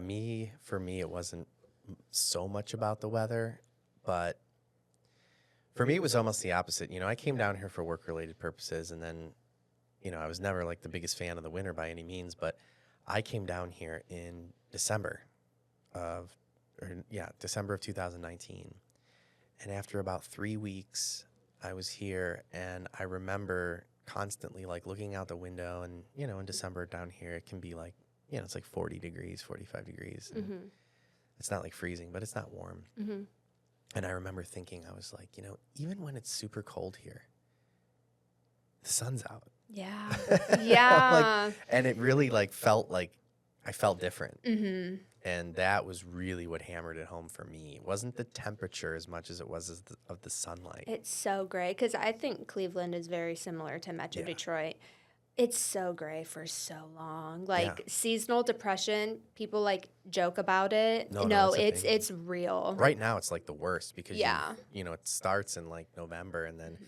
for me, it wasn't so much about the weather, but for me, it was almost the opposite. You know, I came down here for work-related purposes, and then I was never like the biggest fan of the winter by any means, but I came down here in December of 2019. And after about 3 weeks, I was here, and I remember constantly like looking out the window, and in December down here it can be like, it's like 40 degrees, 45 degrees. And Mm-hmm. it's not like freezing, but it's not warm. Mm-hmm. And I remember thinking, I was like, even when it's super cold here, the sun's out. Yeah. Yeah. Like, and it really like felt like I felt different. Mm-hmm. And that was really what hammered it home for me. It wasn't the temperature as much as it was of the sunlight. It's so gray because I think Cleveland is very similar to Metro Yeah. Detroit. It's so gray for so long. Like Yeah. seasonal depression, people like joke about it. No, it's a thing. it's real. Right now, it's like the worst because Yeah. it starts in like November, and then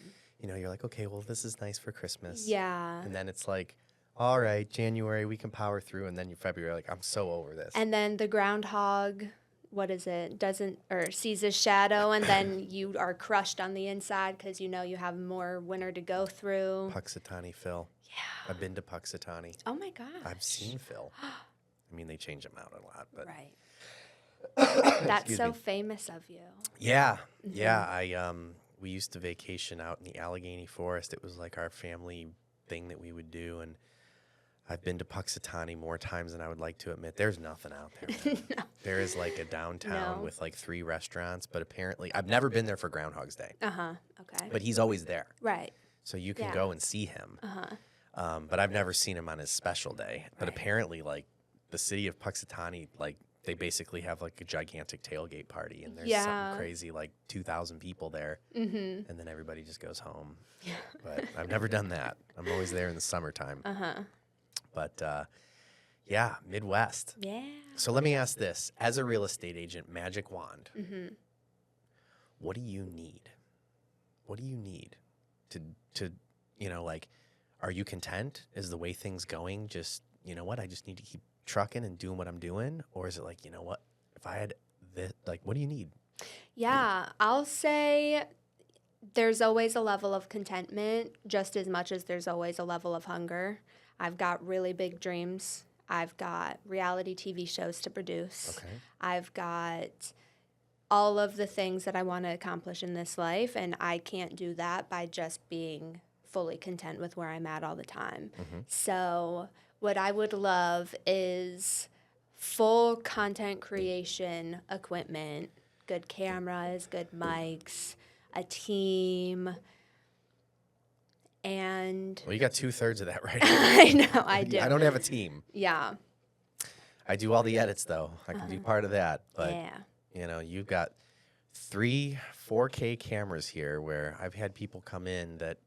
you're like, okay, well, this is nice for Christmas. Yeah. And then it's like, all right, January, we can power through, and then February, like, I'm so over this. And then the groundhog, what is it? Sees his shadow, and then you are crushed on the inside because you have more winter to go through. Puxatawny Phil. Yeah. I've been to Puxatawny. Oh my gosh. I've seen Phil. I mean, they change him out a lot, but Right. That's Excuse so me. famous of you. Yeah, yeah. We used to vacation out in the Allegheny Forest. It was like our family thing that we would do, and I've been to Puxatawny more times than I would like to admit. There's nothing out there. Man. No. There is like a downtown No. with like 3 restaurants, but apparently I've never been there for Groundhog's Day, Uh-huh. Okay. but he's always there, Right. so you can Yeah. go and see him. Uh-huh. But I've never seen him on his special day. But Right. apparently, like the city of Puxatawny, like they basically have like a gigantic tailgate party, and there's Yeah. something crazy like 2,000 people there, Mm-hmm. and then everybody just goes home. But I've never done that. I'm always there in the summertime. Uh-huh. But yeah, Midwest. Yeah. So let me ask this: as a real estate agent, magic wand, Mm-hmm. what do you need? What do you need to like? Are you content? Is the way things going just what? I just need to keep trucking and doing what I'm doing, or is it like what? If I had this, like, what do you need? Yeah, I'll say there's always a level of contentment just as much as there's always a level of hunger. I've got really big dreams. I've got reality TV shows to produce. Okay. I've got all of the things that I want to accomplish in this life, and I can't do that by just being fully content with where I'm at all the time. Mm-hmm. So what I would love is full content creation equipment, good cameras, good mics, a team, and Well, you got 2/3 of that right. I know I do. I don't have a team. Yeah. I do all the edits though. I can do part of that, but Yeah. you've got 3 4K cameras here where I've had people come in that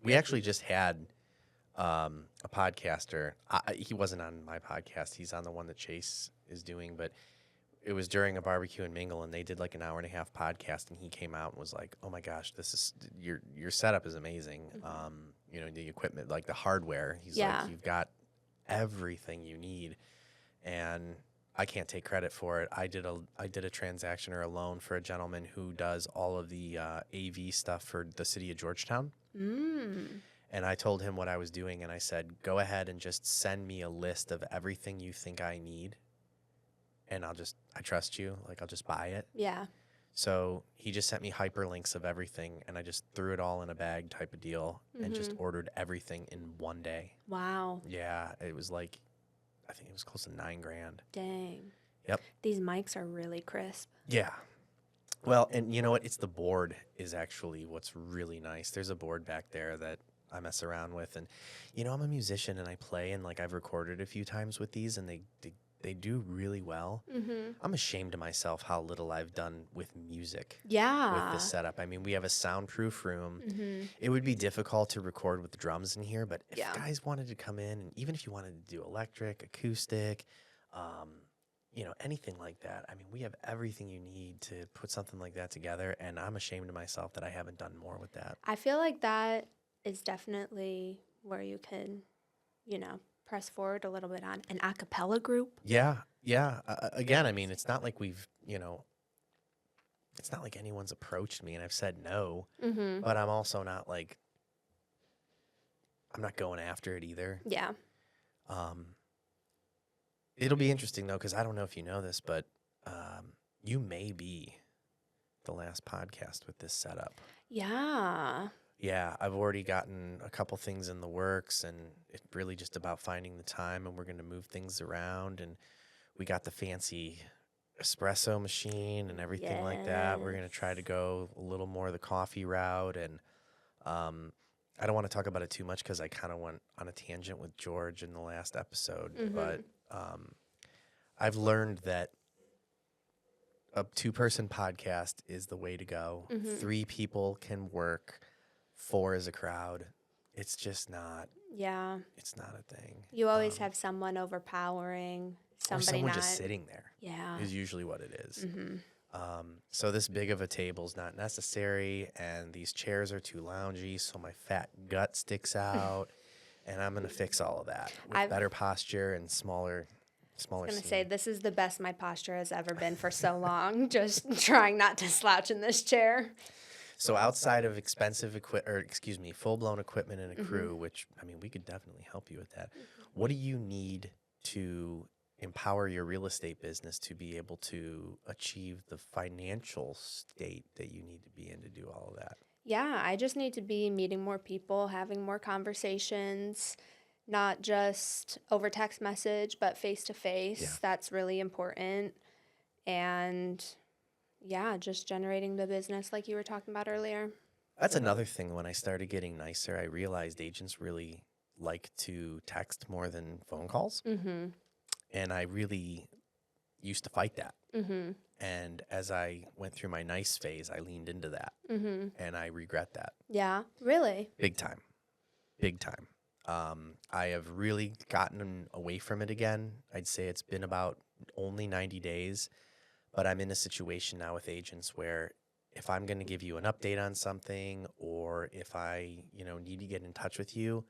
we actually just had a podcaster. He wasn't on my podcast. He's on the one that Chase is doing, but it was during a barbecue and mingle, and they did like an hour and a half podcast, and he came out and was like, "Oh my gosh, this is your setup is amazing. The equipment, like the hardware. He's Yeah. like, you've got everything you need." And I can't take credit for it. I did a transaction or a loan for a gentleman who does all of the AV stuff for the city of Georgetown. Mm. And I told him what I was doing, and I said, go ahead and just send me a list of everything you think I need, and I trust you, like I'll just buy it. Yeah. So he just sent me hyperlinks of everything, and I just threw it all in a bag type of deal and just ordered everything in one day. Wow. Yeah, it was like, I think it was close to $9,000. Dang. Yep. These mics are really crisp. Yeah. Well, and you know what? It's the board is actually what's really nice. There's a board back there that I mess around with, and I'm a musician and I play, and like I've recorded a few times with these, and they do really well. Mm-hmm. I'm ashamed of myself how little I've done with music Yeah. with this setup. I mean, we have a soundproof room. Mm-hmm. It would be difficult to record with the drums in here, but if Yeah. guys wanted to come in, and even if you wanted to do electric, acoustic, anything like that, I mean, we have everything you need to put something like that together, and I'm ashamed of myself that I haven't done more with that. I feel like that is definitely where you can, press forward a little bit on an a cappella group. Yeah. Again, I mean, it's not like it's not like anyone's approached me and I've said no, Mm-hmm. but I'm also not like, I'm not going after it either. Yeah. Um, it'll be interesting though, because I don't know if you know this, but you may be the last podcast with this setup. Yeah. Yeah, I've already gotten a couple things in the works, and it's really just about finding the time, and we're going to move things around, and we got the fancy espresso machine and everything like that. We're going to try to go a little more the coffee route, and I don't want to talk about it too much because I kind of went on a tangent with George in the last episode, but I've learned that a 2-person podcast is the way to go. 3 people can work. 4 is a crowd. It's just not. Yeah. It's not a thing. You always have someone overpowering, Or somebody someone not. just sitting there. Yeah. Is usually what it is. So this big of a table is not necessary, and these chairs are too loungy, so my fat gut sticks out, and I'm gonna fix all of that with better posture and smaller. I was going to say, this is the best my posture has ever been for so long, just trying not to slouch in this chair. So outside of expensive full-blown equipment and a crew, which, I mean, we could definitely help you with that. What do you need to empower your real estate business to be able to achieve the financial state that you need to be in to do all of that? Yeah, I just need to be meeting more people, having more conversations, not just over text message, but face to face. That's really important. And yeah, just generating the business like you were talking about earlier. That's another thing. When I started getting nicer, I realized agents really like to text more than phone calls. And I really used to fight that. And as I went through my nice phase, I leaned into that. And I regret that. Yeah, really? Big time. Big time. I have really gotten away from it again. I'd say it's been about only 90 days. But I'm in a situation now with agents where if I'm going to give you an update on something, or if I, need to get in touch with you,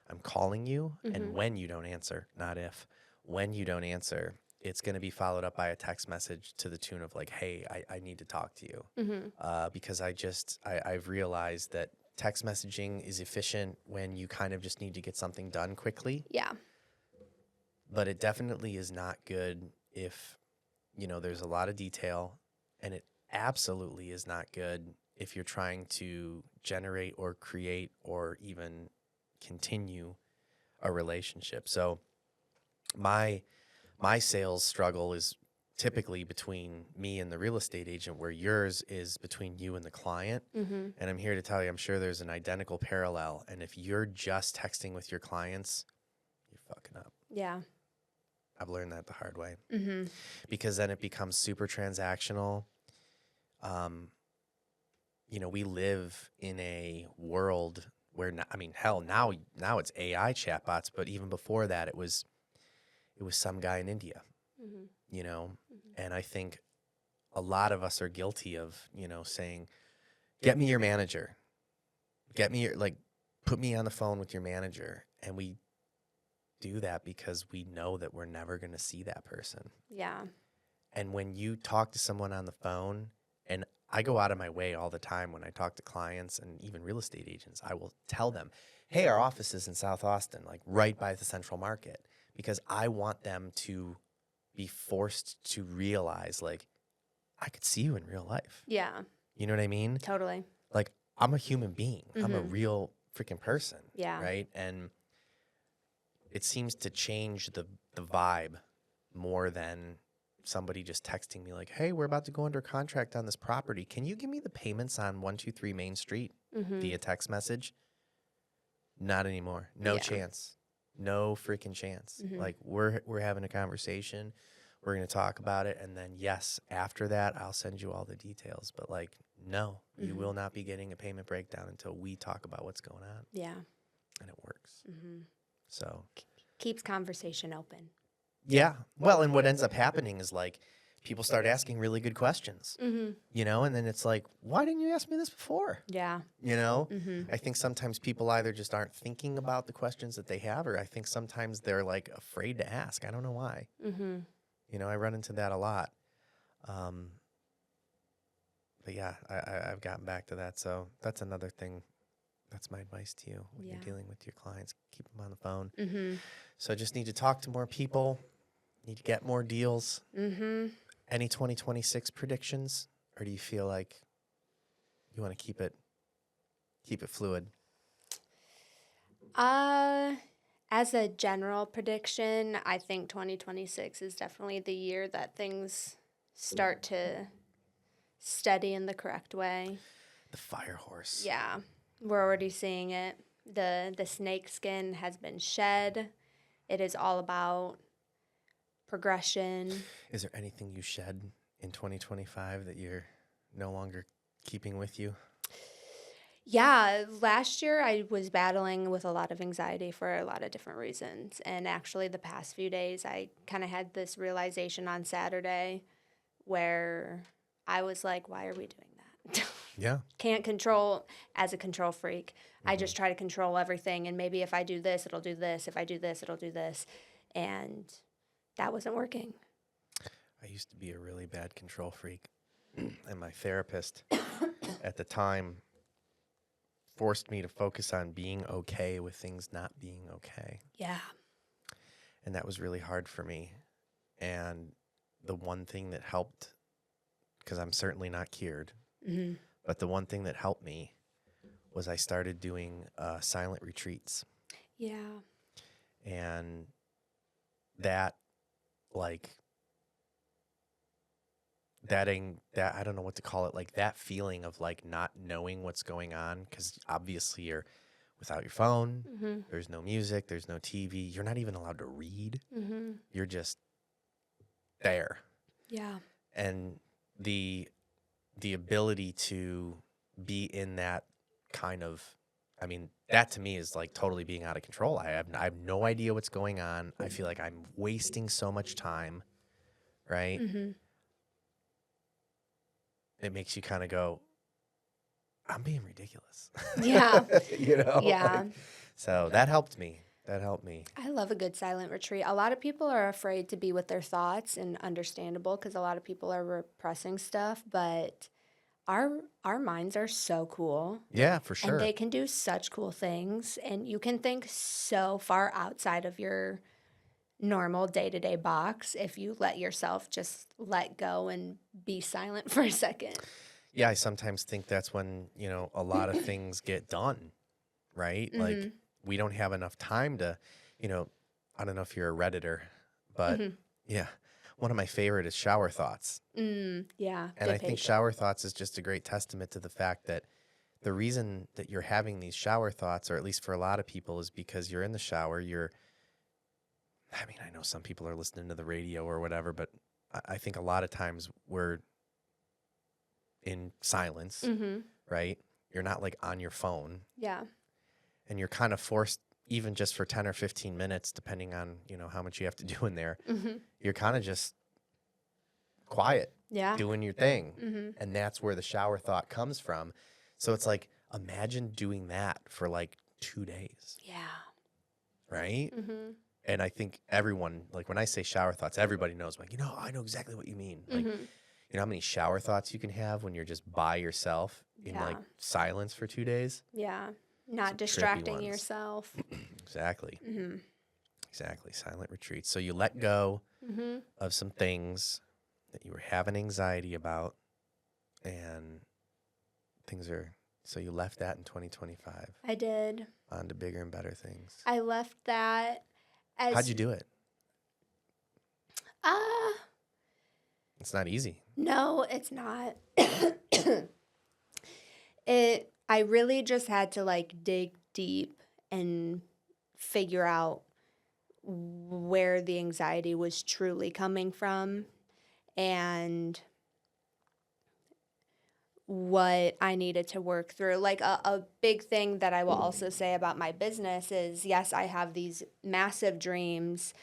I'm calling you. And when you don't answer, not if, when you don't answer, it's going to be followed up by a text message to the tune of like, hey, I need to talk to you. Because I've realized that text messaging is efficient when you kind of just need to get something done quickly. Yeah. But it definitely is not good if there's a lot of detail, and it absolutely is not good if you're trying to generate or create or even continue a relationship. So my sales struggle is typically between me and the real estate agent, where yours is between you and the client. And I'm here to tell you, I'm sure there's an identical parallel. And if you're just texting with your clients, you're fucking up. Yeah. I've learned that the hard way, because then it becomes super transactional. We live in a world where, now it's AI chatbots, but even before that, it was some guy in India, and I think a lot of us are guilty of, saying, get me your manager, put me on the phone with your manager. And we do that because we know that we're never going to see that person. Yeah. And when you talk to someone on the phone, and I go out of my way all the time when I talk to clients and even real estate agents, I will tell them, hey, our office is in South Austin, like right by the Central Market, because I want them to be forced to realize, like, I could see you in real life. Yeah. You know what I mean? Totally. Like, I'm a human being. I'm a real freaking person. Yeah. Right? And it seems to change the vibe more than somebody just texting me like, hey, we're about to go under contract on this property. Can you give me the payments on 123 Main Street via text message? Not anymore. No chance. No freaking chance. Like, we're having a conversation. We're going to talk about it. And then, yes, after that, I'll send you all the details. But, like, no, you will not be getting a payment breakdown until we talk about what's going on. Yeah. And it works. So keeps conversation open. Yeah. Well, and what ends up happening is, like, people start asking really good questions, and then it's like, why didn't you ask me this before? Yeah. I think sometimes people either just aren't thinking about the questions that they have, or I think sometimes they're, like, afraid to ask. I don't know why. I run into that a lot. But yeah, I've gotten back to that. So that's another thing That's my advice to you when Yeah. you're dealing with your clients. Keep them on the phone. Mm-hmm. So just need to talk to more people, need to get more deals. Mm-hmm. Any 2026 predictions? Or do you feel like you want to keep it fluid? As a general prediction, I think 2026 is definitely the year that things start to steady in the correct way. The fire horse. Yeah, we're already seeing it. The snake skin has been shed. It is all about progression. Is there anything you shed in 2025 that you're no longer keeping with you? Yeah, last year I was battling with a lot of anxiety for a lot of different reasons. And actually, the past few days, I kind of had this realization on Saturday where I was like, why are we doing that? Yeah. Can't control, as a control freak. I just try to control everything. And maybe if I do this, it'll do this. If I do this, it'll do this. And that wasn't working. I used to be a really bad control freak. And my therapist at the time forced me to focus on being okay with things not being okay. Yeah. And that was really hard for me. And the one thing that helped, because I'm certainly not cured, Mm-hmm. but the one thing that helped me was I started doing silent retreats. Yeah. And that, like, that I don't know what to call it, like that feeling of like not knowing what's going on, because obviously you're without your phone, Mm-hmm. there's no music, there's no TV, you're not even allowed to read, Mm-hmm. you're just there. Yeah. And the ability to be in that kind of, I mean, that to me is like totally being out of control. I have no idea what's going on. I feel like I'm wasting so much time, right? Mm-hmm. It makes you kind of go, I'm being ridiculous. Yeah. You know? Yeah. Like, so that helped me. That helped me. I love a good silent retreat. A lot of people are afraid to be with their thoughts, and understandable because a lot of people are repressing stuff, but our minds are so cool. Yeah, for And sure. they can do such cool things, and you can think so far outside of your normal day-to-day box if you let yourself just let go and be silent for a second. Yeah, I sometimes think that's when, a lot of things get done, right? Like we don't have enough time to, I don't know if you're a Redditor, but yeah, one of my favorite is shower thoughts. Yeah. And I think shower thoughts is just a great testament to the fact that the reason that you're having these shower thoughts, or at least for a lot of people, is because you're in the shower. I know some people are listening to the radio or whatever, but I think a lot of times we're in silence, right? You're not like on your phone. Yeah. And you're kind of forced, even just for 10 or 15 minutes, depending on, how much you have to do in there, you're kind of just quiet, Yeah. doing your thing. And that's where the shower thought comes from. So it's like, imagine doing that for like 2 days. Yeah. Right? And I think everyone, like when I say shower thoughts, everybody knows, like, I know exactly what you mean. Like, you know how many shower thoughts you can have when you're just by yourself in like silence for 2 days? Yeah. Not Some trippy distracting ones. yourself. Exactly. Exactly. Silent retreat. So you let go of some things that you were having anxiety about, and so you left that in 2025 I did. on to bigger and better things. I left that as How'd you do it? It's not easy. No, it's not. I really just had to like dig deep and figure out where the anxiety was truly coming from and what I needed to work through. Like a big thing that I will also say about my business is, yes, I have these massive dreams,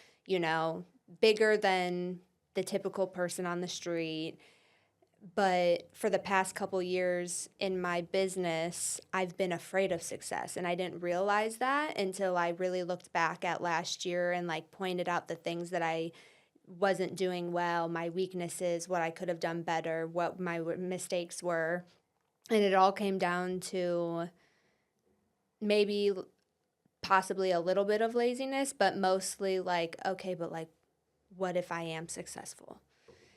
bigger than the typical person on the street. But for the past couple years in my business, I've been afraid of success. And I didn't realize that until I really looked back at last year and like pointed out the things that I wasn't doing well, my weaknesses, what I could have done better, what my mistakes were. And it all came down to maybe possibly a little bit of laziness, but mostly like, okay, but like, what if I am successful?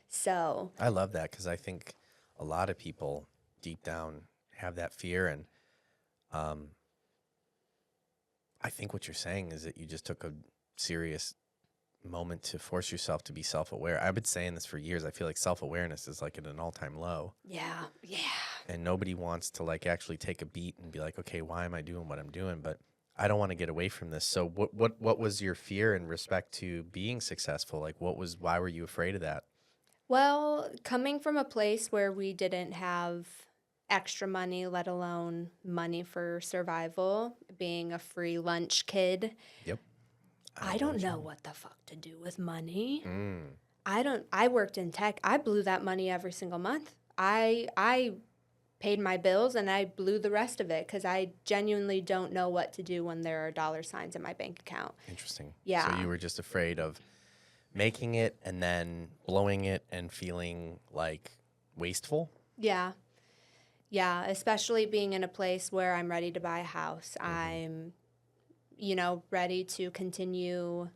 So, I love that because I think a lot of people deep down have that fear. And um, I think what you're saying is that you just took a serious moment to force yourself to be self-aware. I've been saying this for years. I feel like self-awareness is like at an all-time low. yeah, yeah. And nobody wants to like actually take a beat and be like, okay, why am I doing what I'm doing? But I don't want to get away from this. So what was your fear in respect to being successful? Like why were you afraid of that? Well, coming from a place where we didn't have extra money, let alone money for survival, being a free lunch kid, Yep. I know don't what you know mean. what the fuck to do with money. Mm, I worked in tech. I blew that money every single month. I paid my bills and I blew the rest of it cuz I genuinely don't know what to do when there are dollar signs in my bank account. interesting. So Yeah. you were just afraid of making it and then blowing it and feeling like wasteful? Yeah. Yeah, especially being in a place where I'm ready to buy a house. I'm, ready to continue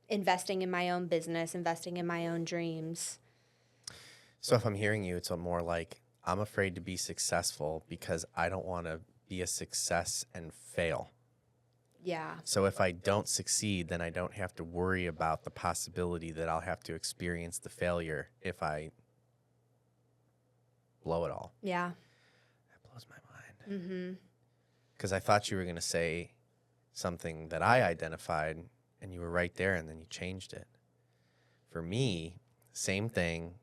investing in my own business, investing in my own dreams. So if I'm hearing you, it's a more like I'm afraid to be successful because I don't want to be a success and fail. Yeah. So if I don't succeed, then I don't have to worry about the possibility that I'll have to experience the failure if I blow it all. Yeah. That blows my mind. Mhm. Because I thought you were going to say something that I identified and you were right there and then you changed it. For me, same thing.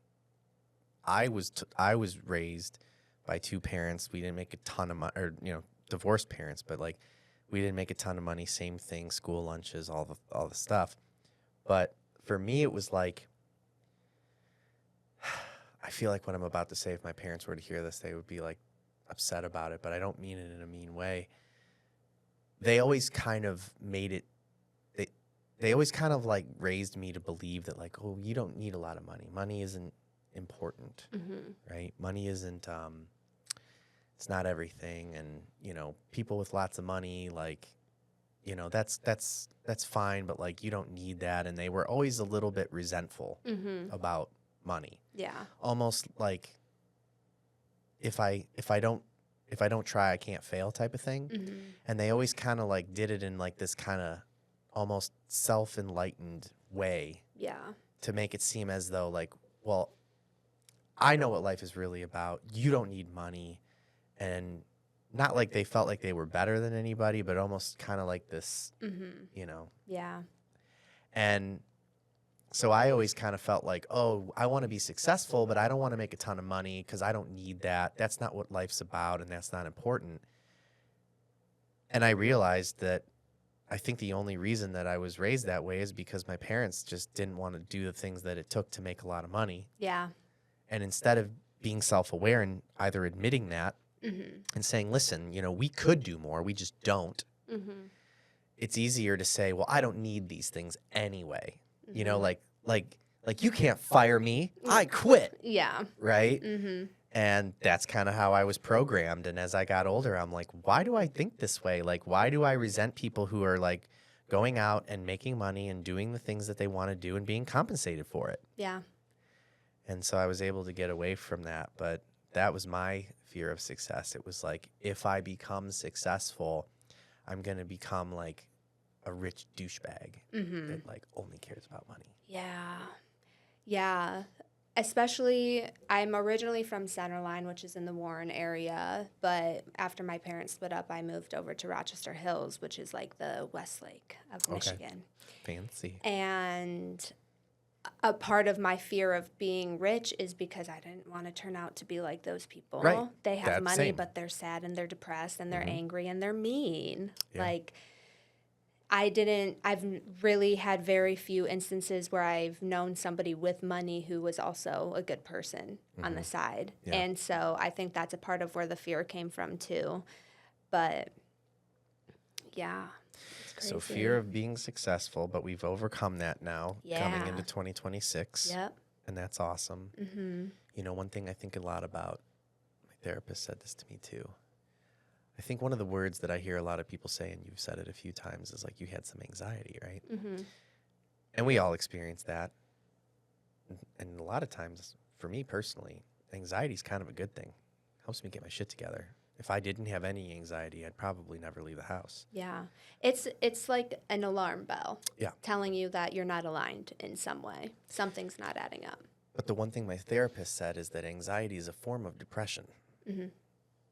I was raised by two parents. We didn't make a ton of money, or divorced parents, but like we didn't make a ton of money. Same thing, school lunches, all the stuff. But for me, it was like I feel like what I'm about to say, if my parents were to hear this, they would be like upset about it. But I don't mean it in a mean way. They always kind of made it. They always kind of like raised me to believe that like, oh, you don't need a lot of money. Money isn't important, Mhm. right? Money isn't it's not everything. And people with lots of money, like, that's fine, but like you don't need that. And they were always a little bit resentful Mhm. about money, Yeah. almost like if I don't try, I can't fail type of thing. Mhm. And they always kind of like did it in like this kind of almost self-enlightened way Yeah. to make it seem as though like, well, I know what life is really about. You don't need money. And not like they felt like they were better than anybody, but almost kind of like this, Mhm. you know. Yeah. And so I always kind of felt like, oh, I want to be successful, but I don't want to make a ton of money because I don't need that. That's not what life's about, and that's not important. And I realized that I think the only reason that I was raised that way is because my parents just didn't want to do the things that it took to make a lot of money. Yeah. And instead of being self-aware and either admitting that Mhm. and saying, listen, we could do more, we just don't. Mhm. It's easier to say, well, I don't need these things anyway. Mhm. Like you can't fire me. I quit, Yeah. right? Mhm. And that's kind of how I was programmed. And as I got older, I'm like, why do I think this way? Like, why do I resent people who are like going out and making money and doing the things that they want to do and being compensated for it? Yeah. And so I was able to get away from that. But that was my fear of success. It was like, if I become successful, I'm going to become like a rich douchebag Mhm. that like only cares about money. Yeah. Yeah. Especially, I'm originally from Centerline, which is in the Warren area, but after my parents split up, I moved over to Rochester Hills, which is like the Westlake of Okay. Michigan. Fancy. And a part of my fear of being rich is because I didn't want to turn out to be like those people. Right. They have That money, same. but they're sad and they're depressed and they're Mhm. angry and they're mean. Yeah. Like, I've really had very few instances where I've known somebody with money who was also a good person on the side. Yeah. And so I think that's a part of where the fear came from too. But yeah, it's crazy. So fear of being successful, but we've overcome that now coming Yeah. into 2026. Yep. And that's awesome. Mhm. One thing I think a lot about, my therapist said this to me too. I I think one of the words that I hear a lot of people say, and you've said it a few times, is like you had some anxiety, right? Mm-hmm. And we all experience that. And a lot of times, for me personally, anxiety is kind of a good thing. Helps me get my shit together. If I didn't have any anxiety, I'd probably never leave the house. Yeah. It's like an alarm bell. Yeah. Telling you that you're not aligned in some way. Something's not adding up. But the one thing my therapist said is that anxiety is a form of depression. Mm-hmm.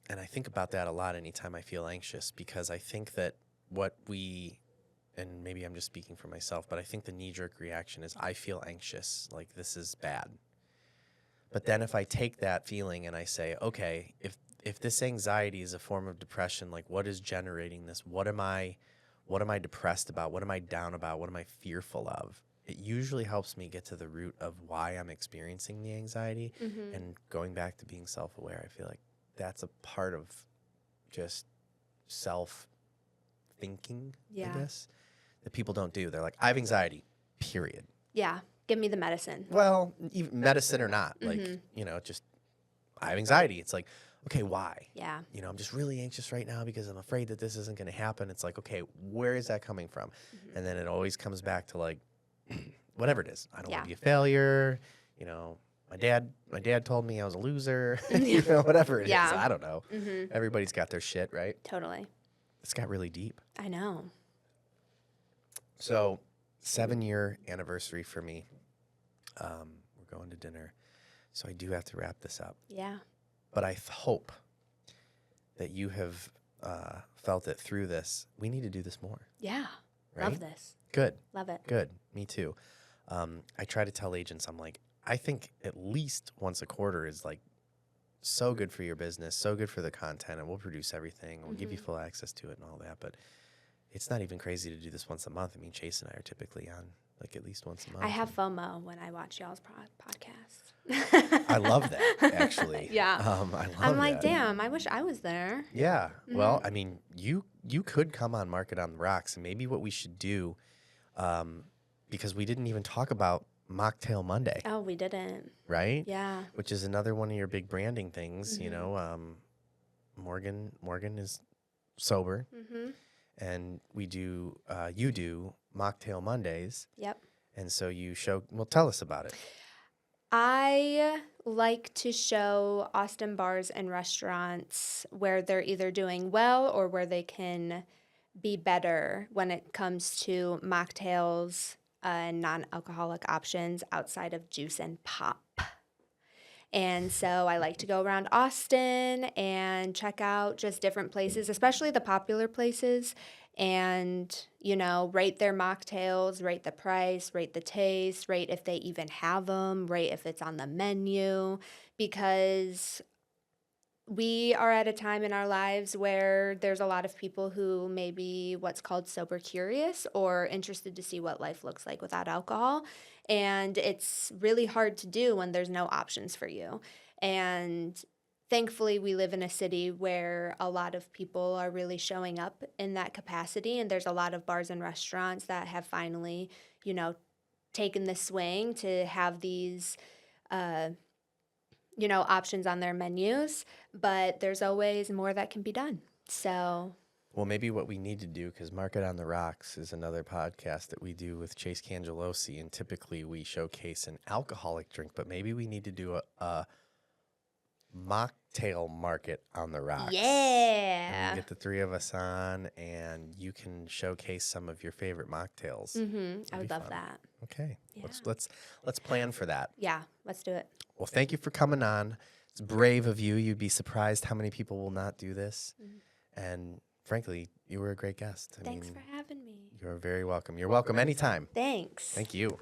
And I think about that a lot anytime I feel anxious, because I think that and maybe I'm just speaking for myself, but I think the knee-jerk reaction is I feel anxious, like this is bad. But then if I take that feeling and I say, okay, if this anxiety is a form of depression, like what is generating this? What am I depressed about? What am I down about? What am I fearful of? It usually helps me get to the root of why I'm experiencing the anxiety. Mm-hmm. And going back to being self-aware, I feel like that's a part of just self-thinking, Yeah. I guess, that people don't do. They're like, I have anxiety, period. Yeah. Give me the medicine. Well, even medicine or not, like, Mm-hmm. just, I have anxiety. It's like, okay, why? Yeah. I'm just really anxious right now because I'm afraid that this isn't going to happen. It's like, okay, where is that coming from? Mm-hmm. And then it always comes back to like, whatever it is. I don't want Yeah. to be a failure. My dad told me I was a loser. Whatever it is. Yeah. I don't know. Mm-hmm. Everybody's got their shit, right? Totally. It's got really deep. I know. So 7-year anniversary for me. We're going to dinner. So I do have to wrap this up. Yeah. But I hope that you have felt it through this. We need to do this more. Yeah. Right? Love this. Good. Love it. Good. Me too. I try to tell agents, I'm like, I think at least once a quarter is like so good for your business, so good for the content, and we'll produce everything. We'll give you full access to it and all that. But it's not even crazy to do this once a month. I mean, Chase and I are typically on like at least once a month. I have FOMO when I watch y'all's podcast. I love that, actually. Yeah. I'm like, damn, I wish I was there. Yeah. Well, I mean, you could come on Market on the Rocks, and maybe what we should do, because we didn't even talk about Mocktail Monday, Oh, we didn't. right? Yeah. Which is another one of your big branding things. Morgan is sober, Mm-hmm. and you do Mocktail Mondays, Yep. and so tell us about it. I like to show Austin bars and restaurants where they're either doing well or where they can be better when it comes to mocktails and non-alcoholic options outside of juice and pop. And so I like to go around Austin and check out just different places, especially the popular places, and, rate their mocktails, rate the price, rate the taste, rate if they even have them, rate if it's on the menu, because we are at a time in our lives where there's a lot of people who may be what's called sober curious or interested to see what life looks like without alcohol. And it's really hard to do when there's no options for you. And thankfully, we live in a city where a lot of people are really showing up in that capacity. And there's a lot of bars and restaurants that have finally, taken the swing to have these options on their menus, but there's always more that can be done. So, Well, maybe what we need to do, because Market on the Rocks is another podcast that we do with Chase Cangelosi, and typically we showcase an alcoholic drink, but maybe we need to do a mocktail market on the rocks. And yeah. we get the three of us on, and you can showcase some of your favorite mocktails. I would be love fun. that. Okay, Yeah. let's plan for that. Yeah, let's do it. Well, thank you for coming on. It's brave of you. You'd be surprised how many people will not do this. And frankly, you were a great guest. Thanks for having me. You're very welcome. You're welcome anytime. Thanks. Thank you.